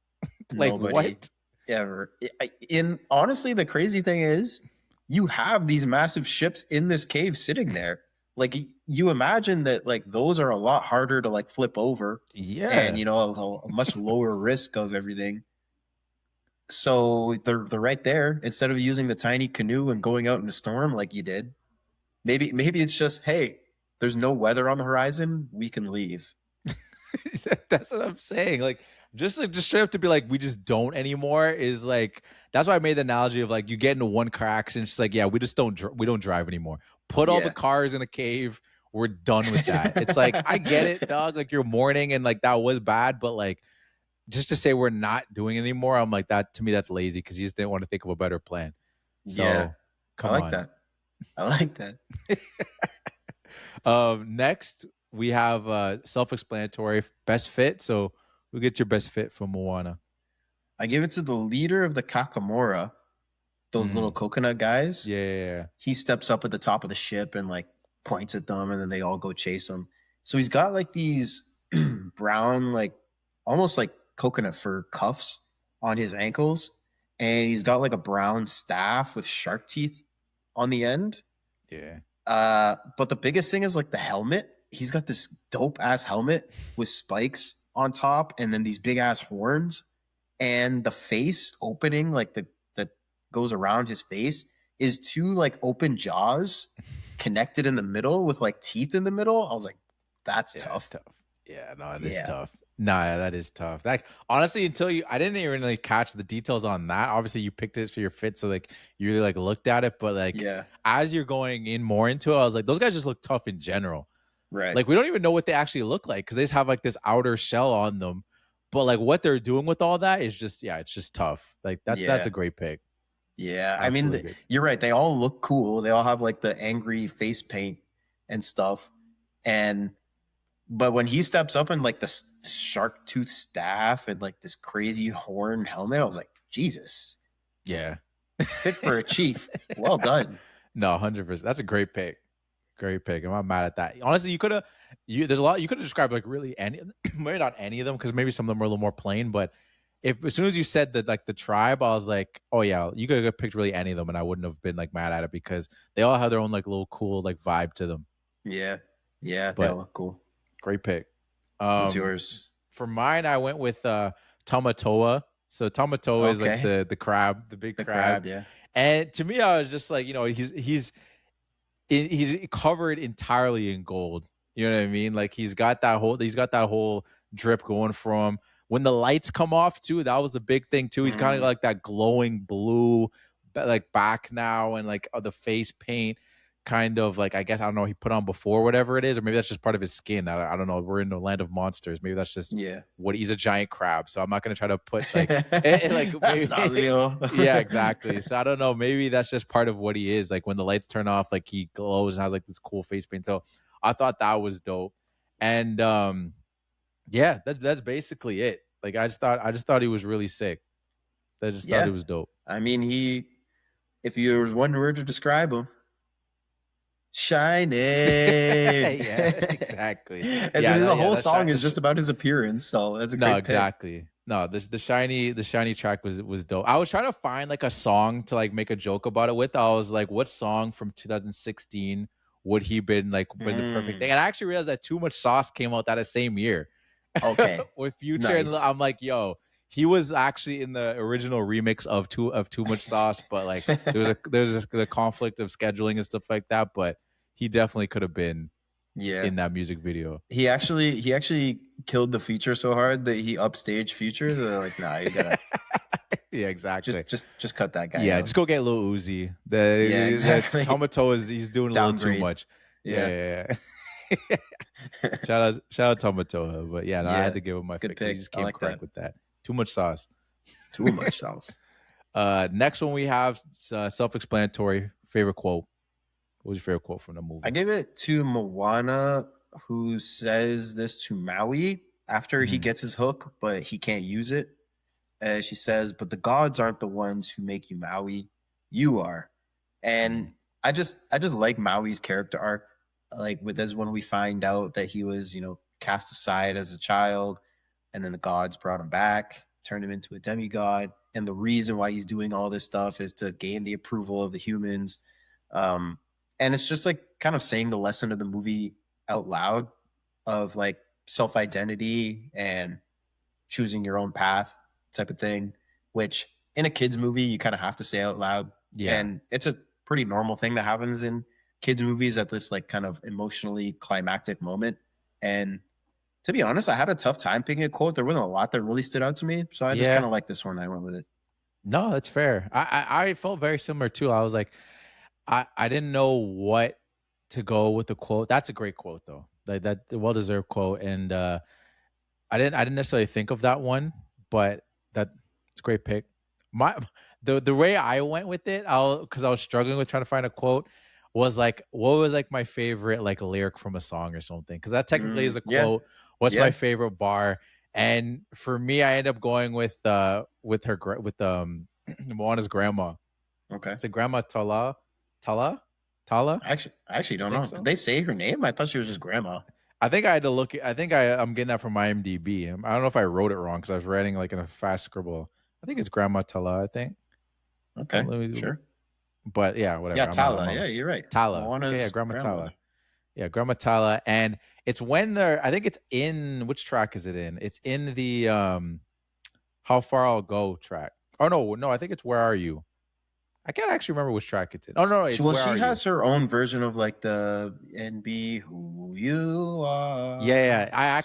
Speaker 2: Like
Speaker 1: nobody
Speaker 2: what
Speaker 1: ever. In honestly, the crazy thing is, you have these massive ships in this cave sitting there. Like you imagine that like those are a lot harder to like flip over.
Speaker 2: Yeah.
Speaker 1: And you know, a much lower risk of everything. So they're right there. Instead of using the tiny canoe and going out in a storm like you did, maybe it's just, hey, there's no weather on the horizon, we can leave.
Speaker 2: That's what I'm saying. Like just straight up to be like, we just don't anymore is like, that's why I made the analogy of like you get into one car accident. It's like, yeah, we just don't drive anymore. Put all the cars in a cave. We're done with that. It's like, I get it, dog. Like you're mourning and like that was bad, but like just to say we're not doing it anymore, I'm like, that to me, that's lazy because you just didn't want to think of a better plan. So come on.
Speaker 1: I like that.
Speaker 2: Next we have self-explanatory best fit. So we'll get your best fit from Moana.
Speaker 1: I give it to the leader of the Kakamora, those little coconut guys.
Speaker 2: Yeah.
Speaker 1: He steps up at the top of the ship and like points at them, and then they all go chase him. So he's got like these brown, like almost like coconut fur cuffs on his ankles, and he's got like a brown staff with shark teeth on the end.
Speaker 2: Yeah.
Speaker 1: But the biggest thing is like the helmet. He's got this dope ass helmet with spikes on top, and then these big ass horns, and the face opening like that goes around his face is two like open jaws connected in the middle with like teeth in the middle. I was like, that's tough.
Speaker 2: Yeah, no, it is tough. Nah, that is tough. Like honestly, I didn't even really catch the details on that. Obviously, you picked it for your fit, so like you really like looked at it. But like, as you're going in more into it, I was like, those guys just look tough in general.
Speaker 1: Right.
Speaker 2: Like we don't even know what they actually look like because they just have like this outer shell on them. But like what they're doing with all that is just it's just tough. Like that's a great pick.
Speaker 1: Yeah, absolutely. I mean, you're right. They all look cool. They all have like the angry face paint and stuff. But when he steps up in like the shark tooth staff and like this crazy horn helmet, I was like, Jesus.
Speaker 2: Yeah.
Speaker 1: Fit for a chief. Well done.
Speaker 2: No, 100%. That's a great pick. Great pick. I'm not mad at that. Honestly, there's a lot you could have described like really maybe not any of them because maybe some of them were a little more plain, but as soon as you said that like the tribe, I was like, oh yeah, you could have picked really any of them and I wouldn't have been like mad at it because they all have their own like little cool like vibe to them.
Speaker 1: Yeah. Yeah, they all look cool.
Speaker 2: Great pick.
Speaker 1: What's yours?
Speaker 2: For mine, I went with Tamatoa. So Tamatoa is like the crab, the big crab.
Speaker 1: Yeah.
Speaker 2: And to me, I was just like, you know, he's covered entirely in gold. You know what I mean? Like he's got that whole drip going from when the lights come off too. That was the big thing too. He's kind of like that glowing blue, like back now, and like the face paint. Kind of like, I guess, I don't know, he put on before, whatever it is, or maybe that's just part of his skin. I don't know. We're in the land of monsters. Maybe that's just what he's a giant crab. So I'm not going to try to put like, like
Speaker 1: that's not real.
Speaker 2: Yeah, exactly. So I don't know. Maybe that's just part of what he is. Like when the lights turn off, like he glows and has like this cool face paint. So I thought that was dope. And that's basically it. Like I just thought he was really sick. I just thought he was dope.
Speaker 1: I mean, if there was one word to describe him, shining.
Speaker 2: Yeah, exactly.
Speaker 1: And the whole song is just about his appearance, so that's a great
Speaker 2: exactly
Speaker 1: pick.
Speaker 2: No, the shiny track was dope. I was trying to find like a song to like make a joke about it with. I was like, what song from 2016 would he been the perfect thing? And I actually realized that Too Much Sauce came out that same year.
Speaker 1: Okay.
Speaker 2: With Future. Nice. And I'm like, yo, he was actually in the original remix of Too Much Sauce, but like there was the conflict of scheduling and stuff like that. But he definitely could have been
Speaker 1: Yeah.
Speaker 2: in that music video.
Speaker 1: He actually killed the feature so hard that he upstaged Future. They're like, nah, you gotta
Speaker 2: Yeah, exactly.
Speaker 1: just cut that guy
Speaker 2: Yeah,
Speaker 1: out.
Speaker 2: just go get Lil Uzi.
Speaker 1: Yeah, exactly.
Speaker 2: Tomato he's doing a little too
Speaker 1: Downgrade.
Speaker 2: much.
Speaker 1: Yeah.
Speaker 2: Yeah. Shout out Tomato. But yeah, no, I
Speaker 1: Yeah,
Speaker 2: had to give him my
Speaker 1: good
Speaker 2: pick. He
Speaker 1: pick.
Speaker 2: just
Speaker 1: I
Speaker 2: came
Speaker 1: like
Speaker 2: correct
Speaker 1: that.
Speaker 2: with that. Too much sauce.
Speaker 1: Too much sauce.
Speaker 2: Next one we have self-explanatory. Favorite quote. What was your favorite quote from the movie?
Speaker 1: I gave it to Moana, who says this to Maui after he gets his hook, but he can't use it. She says, "But the gods aren't the ones who make you Maui. You are." And I just like Maui's character arc. Like with this, when we find out that he was, cast aside as a child, and then the gods brought him back, turned him into a demigod, and the reason why he's doing all this stuff is to gain the approval of the humans. And it's just like kind of saying the lesson of the movie out loud of like self-identity and choosing your own path type of thing, which in a kids movie you kind of have to say out loud.
Speaker 2: Yeah.
Speaker 1: And it's a pretty normal thing that happens in kids movies at this like kind of emotionally climactic moment. And to be honest, I had a tough time picking a quote. There wasn't a lot that really stood out to me, so I just kind of like this one. I went with it.
Speaker 2: No, that's fair. I felt very similar too. I was like, I didn't know what to go with the quote. That's a great quote though. Like that well deserved quote. And I didn't necessarily think of that one, but it's a great pick. The way I went with it, because I was struggling with trying to find a quote, was like, what was like my favorite like lyric from a song or something? Because that technically is a quote. Yeah. What's my favorite bar? And for me, I end up going with Moana's grandma.
Speaker 1: Okay.
Speaker 2: Is it Grandma Tala?
Speaker 1: I actually don't know. So? Did they say her name? I thought she was just grandma.
Speaker 2: I think I had to look. I think I'm getting that from IMDb. I don't know if I wrote it wrong because I was writing like in a fast scribble. I think it's Grandma Tala. I think.
Speaker 1: Okay. Sure.
Speaker 2: But yeah, whatever.
Speaker 1: Yeah, Tala. Yeah, you're right.
Speaker 2: Tala. Yeah, Grandma Tala. Yeah, Grandma Tala. And it's when I think it's in, which track is it in? It's in the How Far I'll Go track. Oh, no, I think it's Where Are You? I can't actually remember which track it's in. Oh, no, it's
Speaker 1: she has her own version of like the "And Be Who You Are."
Speaker 2: Yeah. I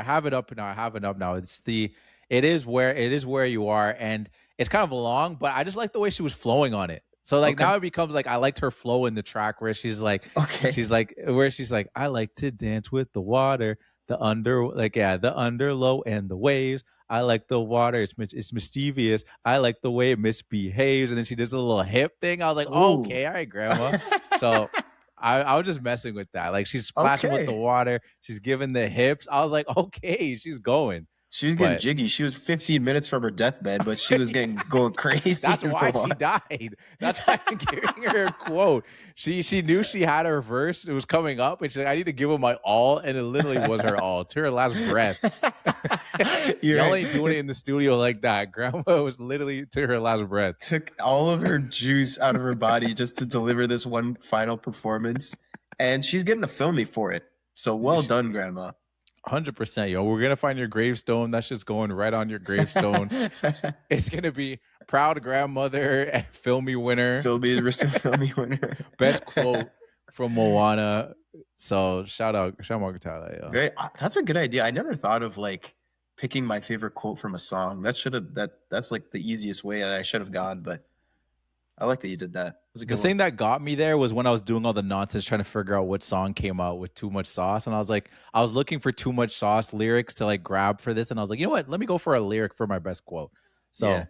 Speaker 2: have it up now. It is where you are, and it's kind of long, but I just like the way she was flowing on it. So like now it becomes like I liked her flow in the track where she's like, I like to dance with the water, the under low and the waves. I like the water. It's mischievous. I like the way it misbehaves. And then she does a little hip thing. I was like, okay, all right, grandma. So I was just messing with that. Like she's splashing with the water. She's giving the hips. I was like, okay, she's going.
Speaker 1: She was getting jiggy. She was 15 minutes from her deathbed, but she was going crazy.
Speaker 2: That's why she died. That's why I'm giving her a quote. She knew she had her verse. It was coming up, and she's like, I need to give her my all. And it literally was her all to her last breath. Y'all ain't doing it in the studio like that. Grandma was literally to her last breath.
Speaker 1: Took all of her juice out of her body just to deliver this one final performance. And she's getting a Filmy for it. So well done, Grandma.
Speaker 2: 100%, yo. We're gonna find your gravestone. That's just going right on your gravestone. It's gonna be proud grandmother and Filmy winner.
Speaker 1: Filmy winner.
Speaker 2: Best quote from Moana. So shout out Tyler, yo.
Speaker 1: Great. That's a good idea. I never thought of like picking my favorite quote from a song. That's like the easiest way that I should have gone, but I like that you did that. It was a good
Speaker 2: thing that got me there was when I was doing all the nonsense trying to figure out what song came out with Too Much Sauce. And I was looking for Too Much Sauce lyrics to like grab for this. And I was like, you know what? Let me go for a lyric for my best quote. So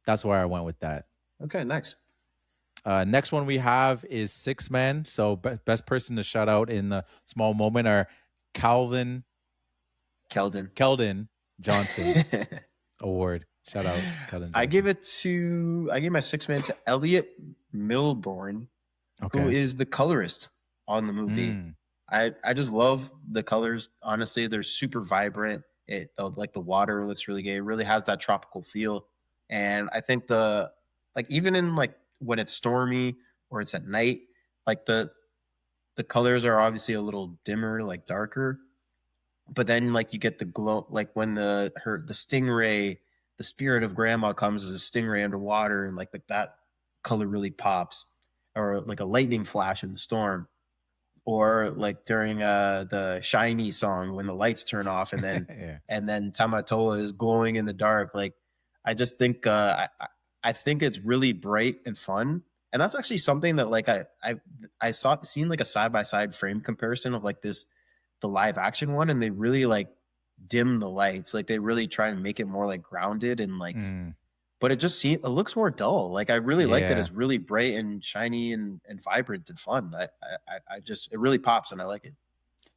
Speaker 2: that's why I went with that.
Speaker 1: Okay, next.
Speaker 2: Next one we have is Six Men. So best person to shout out in the small moment are Keldon Johnson Award. Shout out, Keldon.
Speaker 1: I gave my 6 man to Elliot Milbourne, who is the colorist on the movie. I just love the colors. Honestly, they're super vibrant. Like the water looks really good. It really has that tropical feel. And I think even in like when it's stormy or it's at night, like the colors are obviously a little dimmer, like darker. But then like you get the glow, like when the stingray, the spirit of grandma comes as a stingray underwater, and like that color really pops, or like a lightning flash in the storm, or like during the Shiny song when the lights turn off and then
Speaker 2: Yeah.
Speaker 1: and then Tamatoa is glowing in the dark. Like I just think I think it's really bright and fun. And that's actually something that like I saw seen like a side by side frame comparison of like the live action one, and they really like dim the lights. Like they really try and make it more like grounded and like,
Speaker 2: Mm,
Speaker 1: but it looks more dull. Like I really like that
Speaker 2: yeah.
Speaker 1: it's really bright and shiny and vibrant and fun. I just it really pops and I like it.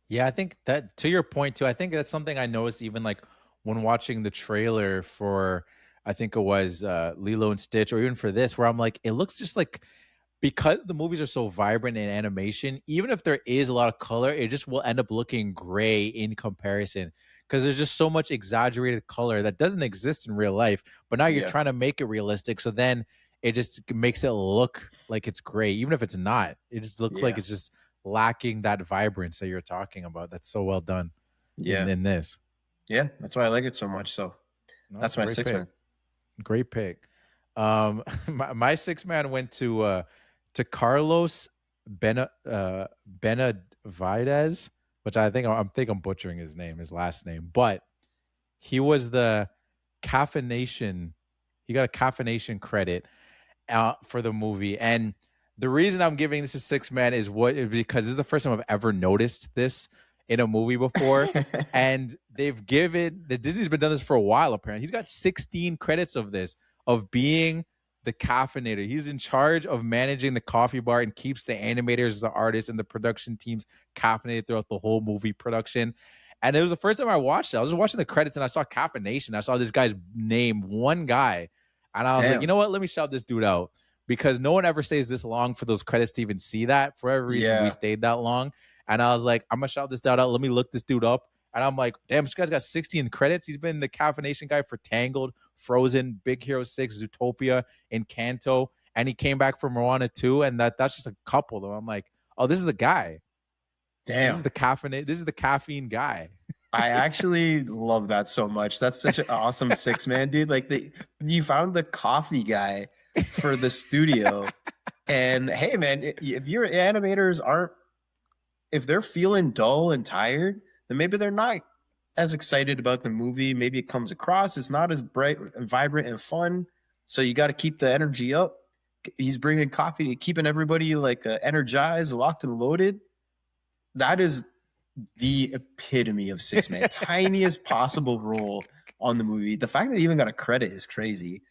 Speaker 2: Yeah, I think that to your point too, I think that's something I noticed even like when watching the trailer for I think it was Lilo and Stitch or even for this, where I'm like, it looks just like because the movies are so vibrant in animation, even if there is a lot of color, it just will end up looking gray in comparison because there's just so much exaggerated color that doesn't exist in real life. But now you're
Speaker 1: Yeah.
Speaker 2: trying to make it realistic, so then it just makes it look like it's gray, even if it's not. It just looks like
Speaker 1: Yeah.
Speaker 2: it's just lacking that vibrance that you're talking about. That's so well done
Speaker 1: Yeah.
Speaker 2: in this.
Speaker 1: Yeah. That's why I like it so much. So
Speaker 2: No,
Speaker 1: that's
Speaker 2: it's a
Speaker 1: my
Speaker 2: great
Speaker 1: six
Speaker 2: pick.
Speaker 1: man.
Speaker 2: Great pick. My six man went to Carlos Benavides, which I think I'm butchering his last name, but he was the caffeination. He got a caffeination credit for the movie, and the reason I'm giving this a six man is because this is the first time I've ever noticed this in a movie before. And they've given the Disney's been done this for a while. Apparently, he's got 16 credits of this of being the caffeinator. He's in charge of managing the coffee bar and keeps the animators, the artists, and the production teams caffeinated throughout the whole movie production. And it was the first time I watched it. I was just watching the credits and I saw caffeination. I saw this guy's name, one guy, and I was like, you
Speaker 1: Damn.
Speaker 2: know what? Let me shout this dude out because no one ever stays this long for those credits to even see that. For whatever reason,
Speaker 1: Yeah.
Speaker 2: we stayed that long. And I was like, I'm gonna shout this dude out. Let me look this dude up. And I'm like, damn, this guy's got 16 credits. He's been the caffeination guy for Tangled, Frozen, Big Hero 6, Zootopia, Encanto. And he came back for Moana 2. And that's just a couple though. I'm like, oh, this is the guy. This is
Speaker 1: Damn.
Speaker 2: the caffeine guy.
Speaker 1: I actually love that so much. That's such an awesome six man, dude. Like you found the coffee guy for the studio. And hey man, if your animators aren't if they're feeling dull and tired, then maybe they're not as excited about the movie. Maybe it comes across it's not as bright and vibrant and fun. So you got to keep the energy up. He's bringing coffee, keeping everybody like energized, locked and loaded. That is the epitome of six man. Tiniest possible role on the movie. The fact that he even got a credit is crazy.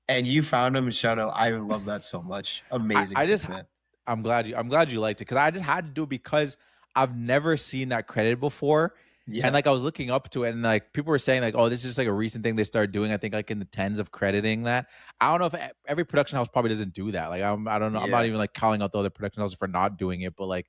Speaker 1: And you found him and shout out. I love that so much. Amazing six man.
Speaker 2: I'm glad you liked it because I just had to do it because I've never seen that credit before.
Speaker 1: Yeah.
Speaker 2: And like I was looking up to it and like people were saying like, oh, this is just like a recent thing they started doing. I think like in the tens of crediting that. I don't know if every production house probably doesn't do that. Like I don't know. I'm not even like calling out the other production houses for not doing it, but like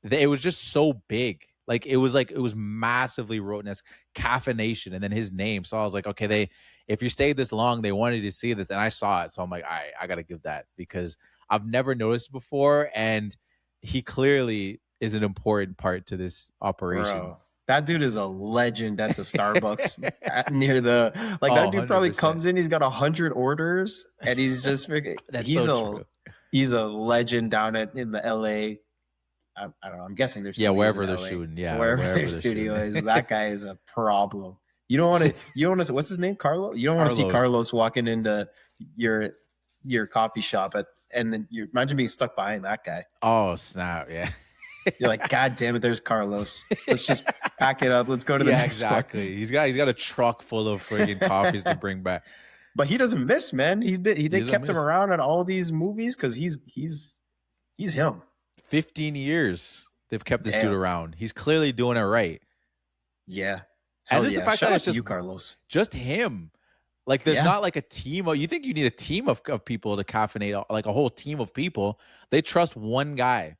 Speaker 2: it was just so big. Like it was massively written as caffeination and then his name. So I was like, okay, if you stayed this long, they wanted to see this. And I saw it. So I'm like, all right, I got to give that because I've never noticed before. And he clearly is an important part to this operation.
Speaker 1: Bro, that dude is a legend at the Starbucks near the that dude probably
Speaker 2: 100%.
Speaker 1: comes in, he's got 100 orders and he's just he's a legend down in the LA. I don't know. I'm guessing there's
Speaker 2: wherever they're shooting. Yeah,
Speaker 1: wherever their studio is. That guy is a problem. You don't want to. What's his name? Carlos. You don't want to see Carlos walking into your coffee shop and then you imagine being stuck behind that guy.
Speaker 2: Oh snap! Yeah,
Speaker 1: you're like, God damn it! There's Carlos. Let's just pack it up. Let's go to the next
Speaker 2: exactly.
Speaker 1: one.
Speaker 2: He's got a truck full of friggin' coffees to bring back.
Speaker 1: But he doesn't miss, man. They kept him around at all these movies because he's him.
Speaker 2: 15 years they've kept this dude around. He's clearly doing it right.
Speaker 1: Yeah.
Speaker 2: And just the fact
Speaker 1: Shout
Speaker 2: that
Speaker 1: out
Speaker 2: it's
Speaker 1: to
Speaker 2: just
Speaker 1: you, Carlos.
Speaker 2: Just him. Like there's not like a team. You think you need a team of people to caffeinate, like a whole team of people. They trust one guy.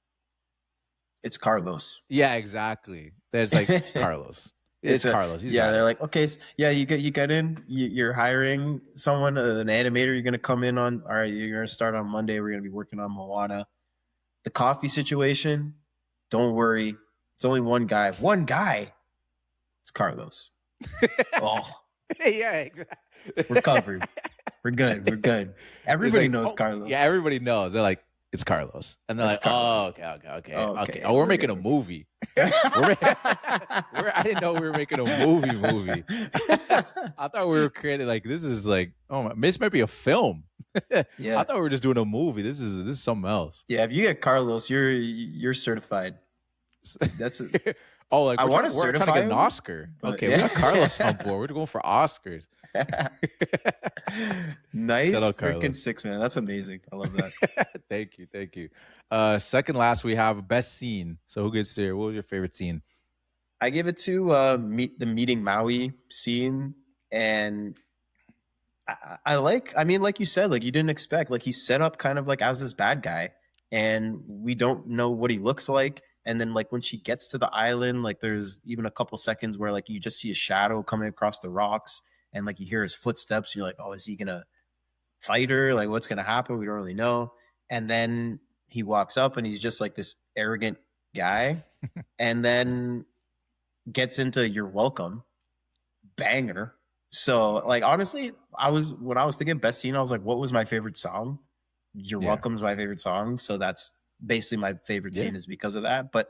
Speaker 1: It's Carlos.
Speaker 2: Yeah, exactly. There's like Carlos. It's Carlos.
Speaker 1: They're like, okay, you get in. You're hiring someone, an animator. You're gonna come in on. All right, you're gonna start on Monday. We're gonna be working on Moana. The coffee situation, don't worry. It's only one guy. One guy. It's Carlos. Oh.
Speaker 2: Yeah, exactly.
Speaker 1: We're covered. We're good. Everybody knows Carlos.
Speaker 2: Yeah, everybody knows. They're like, It's Carlos. And they're
Speaker 1: That's
Speaker 2: like,
Speaker 1: Carlos.
Speaker 2: okay. Oh, we're making a movie. I didn't know we were making a movie. I thought we were creating like this is like this might be a film.
Speaker 1: Yeah.
Speaker 2: I thought we were just doing a movie. This is something else.
Speaker 1: Yeah, if you get Carlos, you're certified. That's
Speaker 2: oh, like
Speaker 1: I want to
Speaker 2: we're trying to
Speaker 1: certify
Speaker 2: get an
Speaker 1: him,
Speaker 2: Oscar.
Speaker 1: but
Speaker 2: Okay,
Speaker 1: yeah.
Speaker 2: we got Carlos on board. We're going for Oscars.
Speaker 1: Nice
Speaker 2: Shout out
Speaker 1: freaking
Speaker 2: Carlos.
Speaker 1: 6, man. That's amazing. I love that.
Speaker 2: Thank you. Second last, we have best scene. So who gets there? What was your favorite scene?
Speaker 1: I give it to meeting Maui scene, and I mean, like you said, like you didn't expect, like he's set up kind of like as this bad guy, and we don't know what he looks like. And then like when she gets to the island, like there's even a couple seconds where like you just see a shadow coming across the rocks, and like you hear his footsteps, and you're like, oh, is he gonna fight her? Like what's gonna happen? We don't really know. And then he walks up, and he's just like this arrogant guy, and then gets into "You're Welcome" banger. So like honestly, when I was thinking best scene, I was like, what was my favorite song? "You're
Speaker 2: Yeah.
Speaker 1: Welcome's my favorite song. So that's basically my favorite scene
Speaker 2: Yeah.
Speaker 1: is because of that. But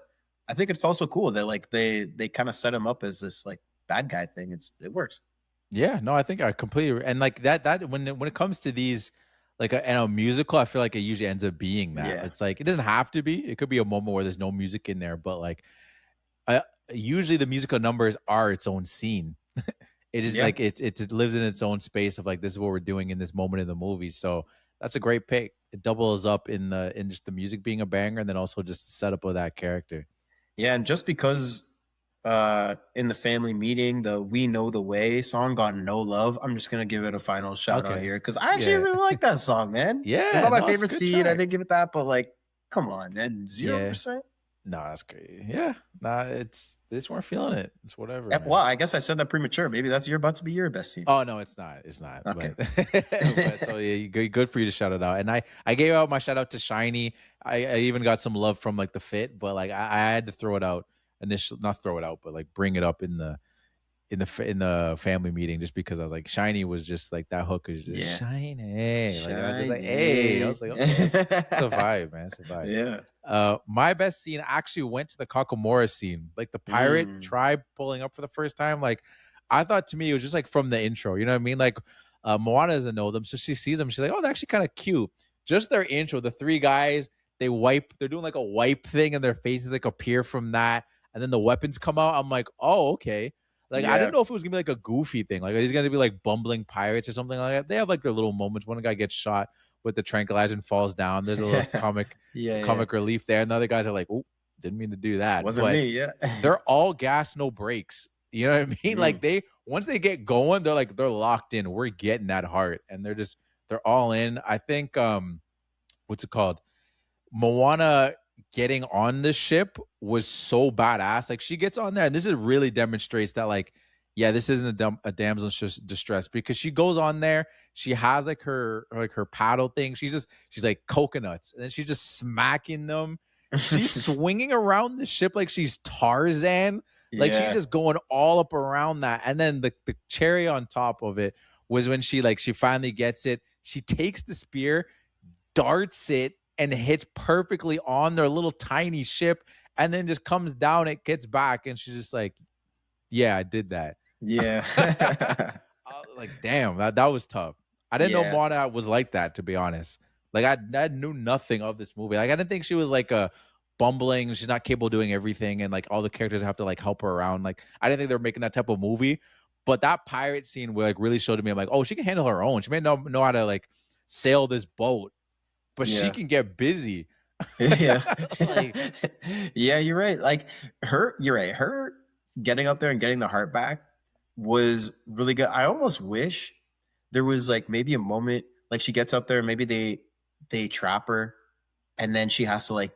Speaker 1: I think it's also cool that like they kind of set him up as this like bad guy thing. It works.
Speaker 2: Yeah, no, I think I completely and like that when it comes to these like a musical, I feel like it usually ends up being that.
Speaker 1: Yeah.
Speaker 2: It's like it doesn't have to be. It could be a moment where there's no music in there, but like usually the musical numbers are its own scene. It is
Speaker 1: Yeah.
Speaker 2: like it lives in its own space of like this is what we're doing in this moment in the movie. So that's a great pick. It doubles up in just the music being a banger, and then also just the setup of that character.
Speaker 1: Yeah, and just because in the family meeting the "We Know the Way" song got no love, I'm just gonna give it a final shout out
Speaker 2: Okay.
Speaker 1: here because I actually
Speaker 2: Yeah.
Speaker 1: really like that song, man.
Speaker 2: Yeah,
Speaker 1: it's not my
Speaker 2: no, it's a
Speaker 1: favorite
Speaker 2: good
Speaker 1: scene. I
Speaker 2: track.
Speaker 1: didn't give it that, but like, come on, and 0%.
Speaker 2: No, that's great. Yeah, nah, they just weren't feeling it. It's whatever.
Speaker 1: Yeah,
Speaker 2: man.
Speaker 1: well, I guess I said that premature. Maybe that's about to be your best scene.
Speaker 2: Oh no, it's not. It's not.
Speaker 1: Okay.
Speaker 2: But so yeah, good for you to shout it out. And I gave out my shout out to Shiny. I even got some love from like the fit, but like I had to throw it out initially, not throw it out, but like bring it up in the family meeting just because I was like Shiny was just like that hook is just
Speaker 1: Yeah.
Speaker 2: shiny. Like, I was just like, hey, I was like, okay, it's a vibe, man. It's a vibe.
Speaker 1: Yeah.
Speaker 2: My best scene actually went to the Kakamora scene, like the pirate tribe pulling up for the first time. Like, I thought to me it was just like from the intro, you know what I mean? Like, Moana doesn't know them, so she sees them. She's like, oh, they're actually kind of cute. Just their intro, the three guys, they're doing like a wipe thing, and their faces like appear from that, and then the weapons come out. I'm like, oh, okay. Like, I didn't know if it was gonna be like a goofy thing, like he's gonna be like bumbling pirates or something like that. They have like their little moments. One guy gets shot with the tranquilizer and falls down. There's a little comic relief there. And the other guys are like, oh, didn't mean to do that.
Speaker 1: Wasn't me, yeah.
Speaker 2: They're all gas, no brakes. You know what I mean? Like once they get going, they're locked in. We're getting that heart. And they're all in. I think what's it called? Moana getting on the ship was so badass. Like she gets on there, and this is really demonstrates that like, yeah, this isn't a damsel in distress because she goes on there. She has like her paddle thing. She's like coconuts, and then she's just smacking them. She's swinging around the ship like she's Tarzan. Like she's just going all up around that. And then the cherry on top of it was when she finally gets it. She takes the spear, darts it, and hits perfectly on their little tiny ship, and then just comes down. It gets back, and she's just like, "Yeah, I did that."
Speaker 1: Yeah.
Speaker 2: Like, damn, that was tough. I didn't know Moana was like that, to be honest. Like, I knew nothing of this movie. Like, I didn't think she was like a bumbling. She's not capable of doing everything, and like all the characters have to like help her around. Like, I didn't think they were making that type of movie. But that pirate scene where like really showed to me, I'm like, oh, she can handle her own. She may know how to like sail this boat, but she can get busy.
Speaker 1: Yeah. Yeah, you're right. Like you're right. Her getting up there and getting the heart back was really good. I almost wish there was like maybe a moment like she gets up there and maybe they trap her and then she has to like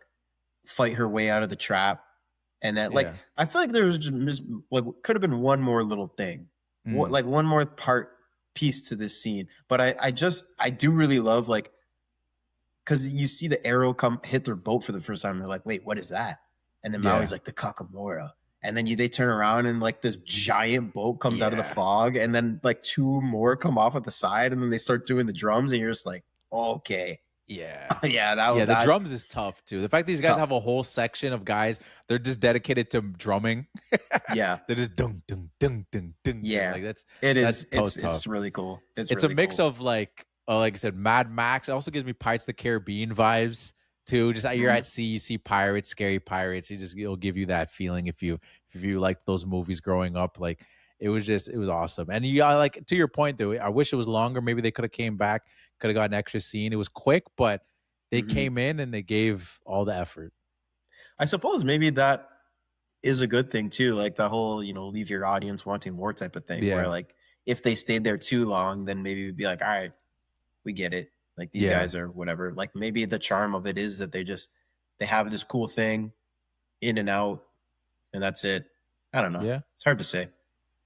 Speaker 1: fight her way out of the trap. And that like I feel like there was just like could have been one more little thing. Like one more piece to this scene. But I do really love like because you see the arrow hit their boat for the first time. And they're like, wait, what is that? And then Maui's like the Kakamora. And then they turn around and like this giant boat comes out of the fog. And then like two more come off at the side. And then they start doing the drums. And you're just like, okay,
Speaker 2: Yeah.
Speaker 1: Yeah,
Speaker 2: Yeah, the
Speaker 1: that
Speaker 2: drums is tough too. The fact that these guys
Speaker 1: tough.
Speaker 2: have a whole section of guys, they're just dedicated to drumming.
Speaker 1: Yeah,
Speaker 2: They're just dung dung dung dung dung dung.
Speaker 1: yeah.
Speaker 2: Like
Speaker 1: It
Speaker 2: that's
Speaker 1: is.
Speaker 2: so
Speaker 1: It's
Speaker 2: tough.
Speaker 1: really cool. It's
Speaker 2: It's a
Speaker 1: really
Speaker 2: mix
Speaker 1: cool.
Speaker 2: of like I said, Mad Max. It also gives me Pirates of the Caribbean vibes too. Just you're
Speaker 1: Mhm.
Speaker 2: at sea, you see pirates, scary pirates. It'll give you that feeling if you like those movies growing up. Like it was awesome. And you like to your point though. I wish it was longer. Maybe they could have came back, could have got an extra scene. It was quick, but they
Speaker 1: Mhm.
Speaker 2: came in and they gave all the effort.
Speaker 1: I suppose maybe that is a good thing too. Like the whole, leave your audience wanting more type of thing. Where
Speaker 2: Yeah,
Speaker 1: like if they stayed there too long, then maybe we'd be like, all right, we get it. Like these
Speaker 2: yeah,
Speaker 1: guys are whatever. Like maybe the charm of it is that they have this cool thing in and out, and that's it. I don't know.
Speaker 2: yeah,
Speaker 1: It's hard to say.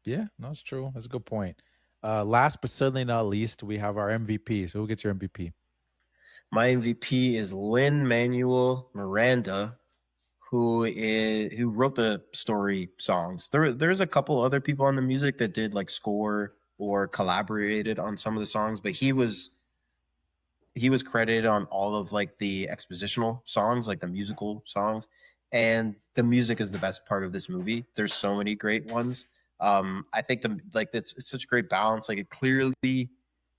Speaker 2: yeah. No, it's true. That's a good point. Last but certainly not least, we have our MVP. So who gets your MVP?
Speaker 1: My MVP is Lin Manuel Miranda, who wrote the story songs. There's a couple other people on the music that did like score or collaborated on some of the songs, but he was credited on all of like the expositional songs, like the musical songs, and the music is the best part of this movie. There's so many great ones. I think it's such a great balance. Like it clearly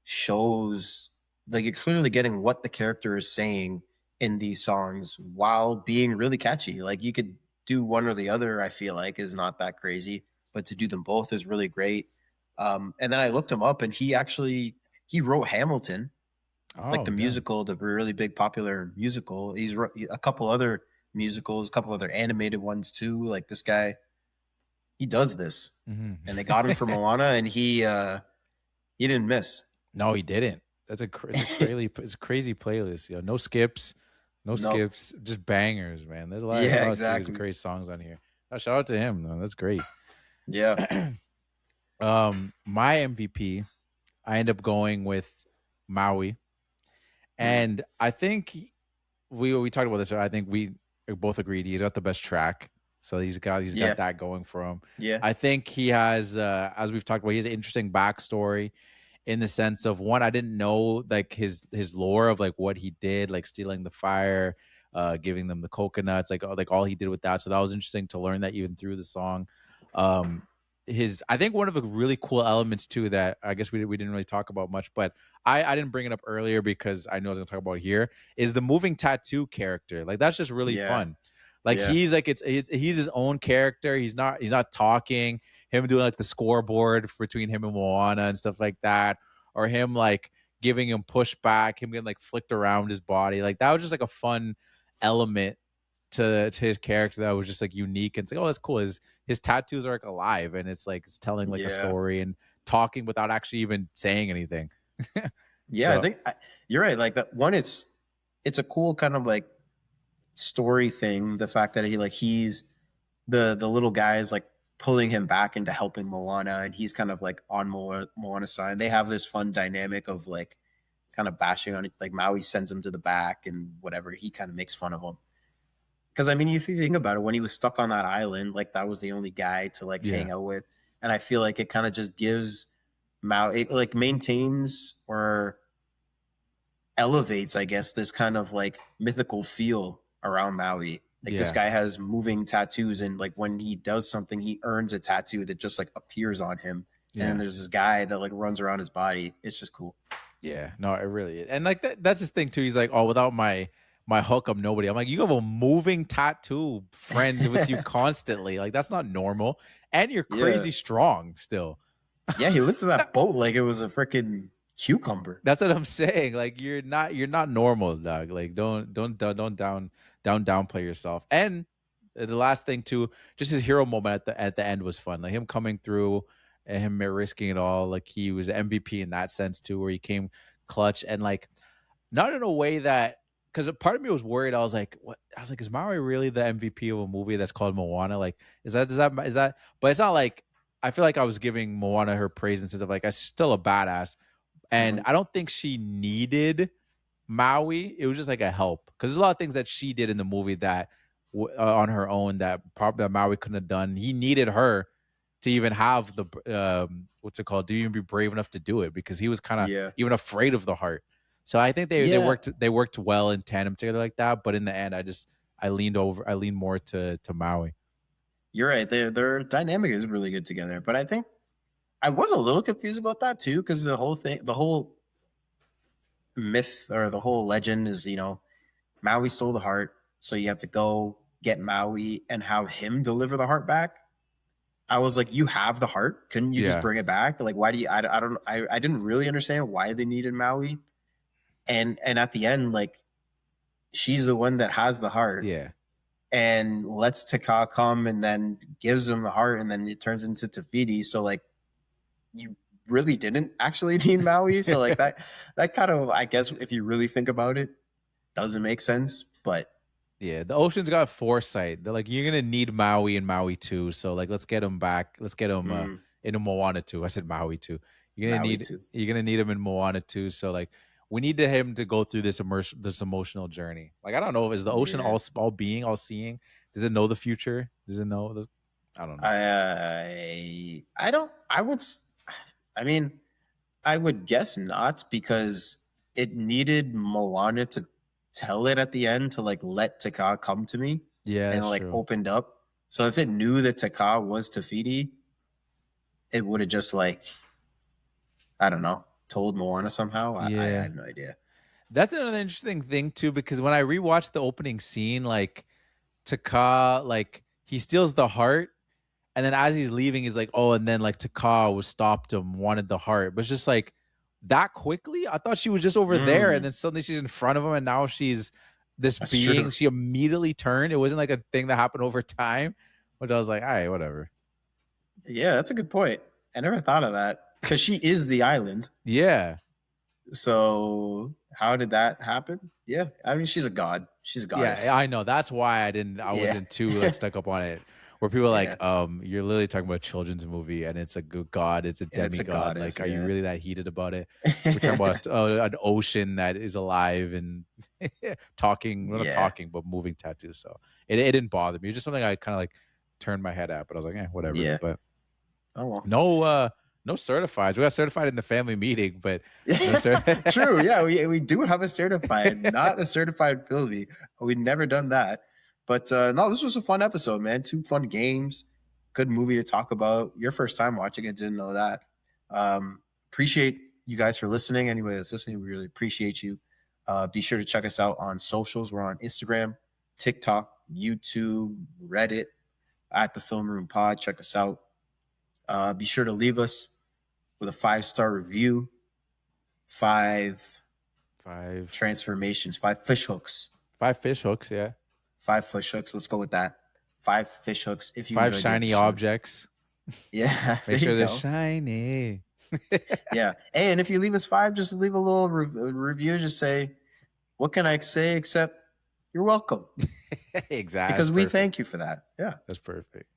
Speaker 1: shows, like you're clearly getting what the character is saying in these songs while being really catchy. Like you could do one or the other. I feel like is not that crazy, but to do them both is really great. And then I looked him up, and he wrote Hamilton, like
Speaker 2: Oh,
Speaker 1: the
Speaker 2: damn.
Speaker 1: musical, the really big popular musical. He's wrote a couple other musicals, a couple other animated ones too. Like this guy, he does this, and they got him for Moana, and he didn't miss.
Speaker 2: No, he didn't. It's a crazy playlist. No skips, no
Speaker 1: No,
Speaker 2: skips, just bangers, man. There's a
Speaker 1: yeah,
Speaker 2: lot of
Speaker 1: exactly.
Speaker 2: great songs on here. Shout out to him, though. That's great.
Speaker 1: Yeah,
Speaker 2: My MVP, I end up going with Maui,
Speaker 1: mm.
Speaker 2: and I think we talked about this. I think we both agreed he's got the best track. So he's
Speaker 1: Yeah,
Speaker 2: got that going for him.
Speaker 1: yeah,
Speaker 2: I think he has, as we've talked about, he has an interesting backstory in the sense of one, I didn't know like his lore of like what he did, like stealing the fire, giving them the coconuts, like all he did with that. So that was interesting to learn that even through the song. Um, his I think one of the really cool elements too that I guess we didn't really talk about much, but I didn't bring it up earlier because I know I was gonna talk about it here is the moving tattoo character. Like that's just really
Speaker 1: yeah,
Speaker 2: fun. Like
Speaker 1: yeah,
Speaker 2: he's like he's his own character. He's not talking. Him doing like the scoreboard between him and Moana and stuff like that, or him like giving him pushback, him getting like flicked around his body. Like that was just like a fun element to his character that was just like unique and it's like, oh, that's cool. His tattoos are like alive and it's like it's telling like a
Speaker 1: yeah,
Speaker 2: story and talking without actually even saying anything.
Speaker 1: yeah. I
Speaker 2: So
Speaker 1: think you're right. Like that one, it's a cool kind of like story thing. The fact that he's the little guy is like pulling him back into helping Moana, and he's kind of like on Moana's side. They have this fun dynamic of like kind of bashing on it. Like Maui sends him to the back and whatever. He kind of makes fun of him. Because I mean, if you think about it, when he was stuck on that island, like that was the only guy to like
Speaker 2: yeah,
Speaker 1: hang out with, and I feel like it kind of just gives Maui, it like maintains or elevates, I guess, this kind of like mythical feel around Maui. Like this
Speaker 2: yeah,
Speaker 1: guy has moving tattoos, and like when he does something, he earns a tattoo that just like appears on him. And then
Speaker 2: yeah.
Speaker 1: there's this guy that like runs around his body. It's just cool.
Speaker 2: Yeah, no, it really is. And like that's his thing too. He's like, oh, without my hook, I'm nobody. I'm like, you have a moving tattoo friend with you constantly. Like that's not normal. And you're
Speaker 1: Yeah.
Speaker 2: crazy strong still.
Speaker 1: Yeah, he lifted that boat like it was a freaking cucumber.
Speaker 2: That's what I'm saying. Like you're not normal, dog. Like don't downplay yourself. And the last thing too, just his hero moment at the end was fun. Like him coming through and him risking it all. Like he was MVP in that sense too, where he came clutch and like not in a way that because a part of me was worried. I was like, what? I was like, is Maui really the MVP of a movie that's called Moana? Like, is that? But it's not like I feel like I was giving Moana her praise instead of like, I'm still a badass. And
Speaker 1: Mhm.
Speaker 2: I don't think she needed Maui. It was just like a help because there's a lot of things that she did in the movie that on her own that probably that Maui couldn't have done. He needed her to even have the what's it called? To even be brave enough to do it because he was kind of
Speaker 1: Yeah.
Speaker 2: even afraid of the heart. So I think they
Speaker 1: Yeah.
Speaker 2: they worked well in tandem together like that. But in the end, I leaned more to Maui.
Speaker 1: You're right. Their dynamic is really good together. But I think I was a little confused about that too, because the whole myth or the whole legend is, Maui stole the heart, so you have to go get Maui and have him deliver the heart back. I was like, you have the heart, couldn't you just
Speaker 2: Yeah.
Speaker 1: bring it back? Like, why do you? I didn't really understand why they needed Maui, and at the end, like, she's the one that has the heart,
Speaker 2: Yeah.
Speaker 1: and lets Taka come and then gives him the heart, and then it turns into Te Fiti. So like, you really didn't actually need Maui. So like that kind of, I guess, if you really think about it, doesn't make sense. But
Speaker 2: Yeah, the Ocean's got foresight. They're like, you're gonna need Maui and Maui too. So like, let's get him back. Let's get him into Moana too. I said Maui too.
Speaker 1: Maui too.
Speaker 2: You're gonna need him in Moana too. So like, we need him to go through this emotional journey. Like, I don't know, is the ocean
Speaker 1: Yeah.
Speaker 2: all being, all seeing? Does it know the future? Does it know the? I don't know.
Speaker 1: I don't. I mean, I would guess not, because it needed Moana to tell it at the end to like let Taka come to me,
Speaker 2: Yeah,
Speaker 1: and
Speaker 2: that's
Speaker 1: like
Speaker 2: true.
Speaker 1: opened up. So if it knew that Taka was Te Fiti, it would have just like, I don't know, told Moana somehow. I
Speaker 2: Yeah.
Speaker 1: have no idea.
Speaker 2: That's another interesting thing too, because when I rewatched the opening scene, like Taka, like he steals the heart, and then as he's leaving, he's like, "Oh," and then like Taka was stopped him, wanted the heart, but it's just like that quickly. I thought she was just over there, and then suddenly she's in front of him, and now she's this
Speaker 1: That's
Speaker 2: being.
Speaker 1: true.
Speaker 2: She immediately turned. It wasn't like a thing that happened over time, which I was like, "All right, whatever."
Speaker 1: Yeah, that's a good point. I never thought of that, because she is the island.
Speaker 2: Yeah,
Speaker 1: So how did that happen? Yeah, I mean, she's a god. She's a goddess.
Speaker 2: yeah, I know. That's why I wasn't too like stuck up on it. Where people are like, you're literally talking about a children's movie, and it's a good god, it's a
Speaker 1: And it's a
Speaker 2: demigod.
Speaker 1: goddess,
Speaker 2: Like, are you
Speaker 1: yeah.
Speaker 2: really that heated about it? We're talking about an ocean that is alive and talking, well, not
Speaker 1: Yeah.
Speaker 2: talking, but moving tattoos. So it didn't bother me. It's just something I kind of like turned my head at, but I was like, whatever.
Speaker 1: Yeah.
Speaker 2: But
Speaker 1: Oh well.
Speaker 2: no certifieds. We got certified in the family meeting, but
Speaker 1: True. Yeah, we do have a certified, not a certified Filmy. We've never done that. But no, this was a fun episode, man. 2 fun games, good movie to talk about. Your first time watching it, didn't know that. Appreciate you guys for listening. Anybody that's listening, we really appreciate you. Be sure to check us out on socials. We're on Instagram, TikTok, YouTube, Reddit, at the Film Room Pod. Check us out. Be sure to leave us with a 5-star review, 5 transformations, 5 fish hooks,
Speaker 2: 5 fish hooks, yeah.
Speaker 1: 5 fish hooks. Let's go with that. 5 fish hooks. If you
Speaker 2: 5
Speaker 1: enjoyed the
Speaker 2: shiny
Speaker 1: episode.
Speaker 2: objects.
Speaker 1: Yeah,
Speaker 2: Make
Speaker 1: there
Speaker 2: sure
Speaker 1: you
Speaker 2: they're
Speaker 1: go.
Speaker 2: shiny.
Speaker 1: Yeah, and if you leave us 5, just leave a little review. Just say, "What can I say except you're welcome?"
Speaker 2: Exactly.
Speaker 1: Because we thank you for that. Yeah.
Speaker 2: That's perfect.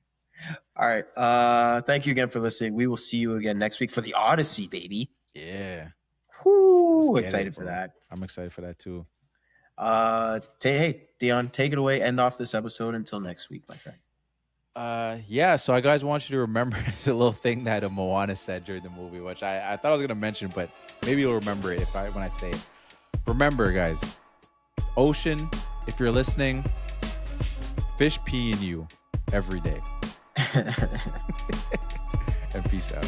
Speaker 1: All right. Thank you again for listening. We will see you again next week for the Odyssey, baby.
Speaker 2: Yeah.
Speaker 1: Whoo!
Speaker 2: Let's get
Speaker 1: Excited
Speaker 2: it,
Speaker 1: for
Speaker 2: bro.
Speaker 1: that.
Speaker 2: I'm excited for that too.
Speaker 1: Hey, Dion, take it away. End off this episode until next week, my friend.
Speaker 2: Yeah, so I guys want you to remember it's a little thing that Moana said during the movie, which I thought I was gonna mention, but maybe you'll remember it when I say it. Remember, guys, ocean, if you're listening, fish pee in you every day. And peace out.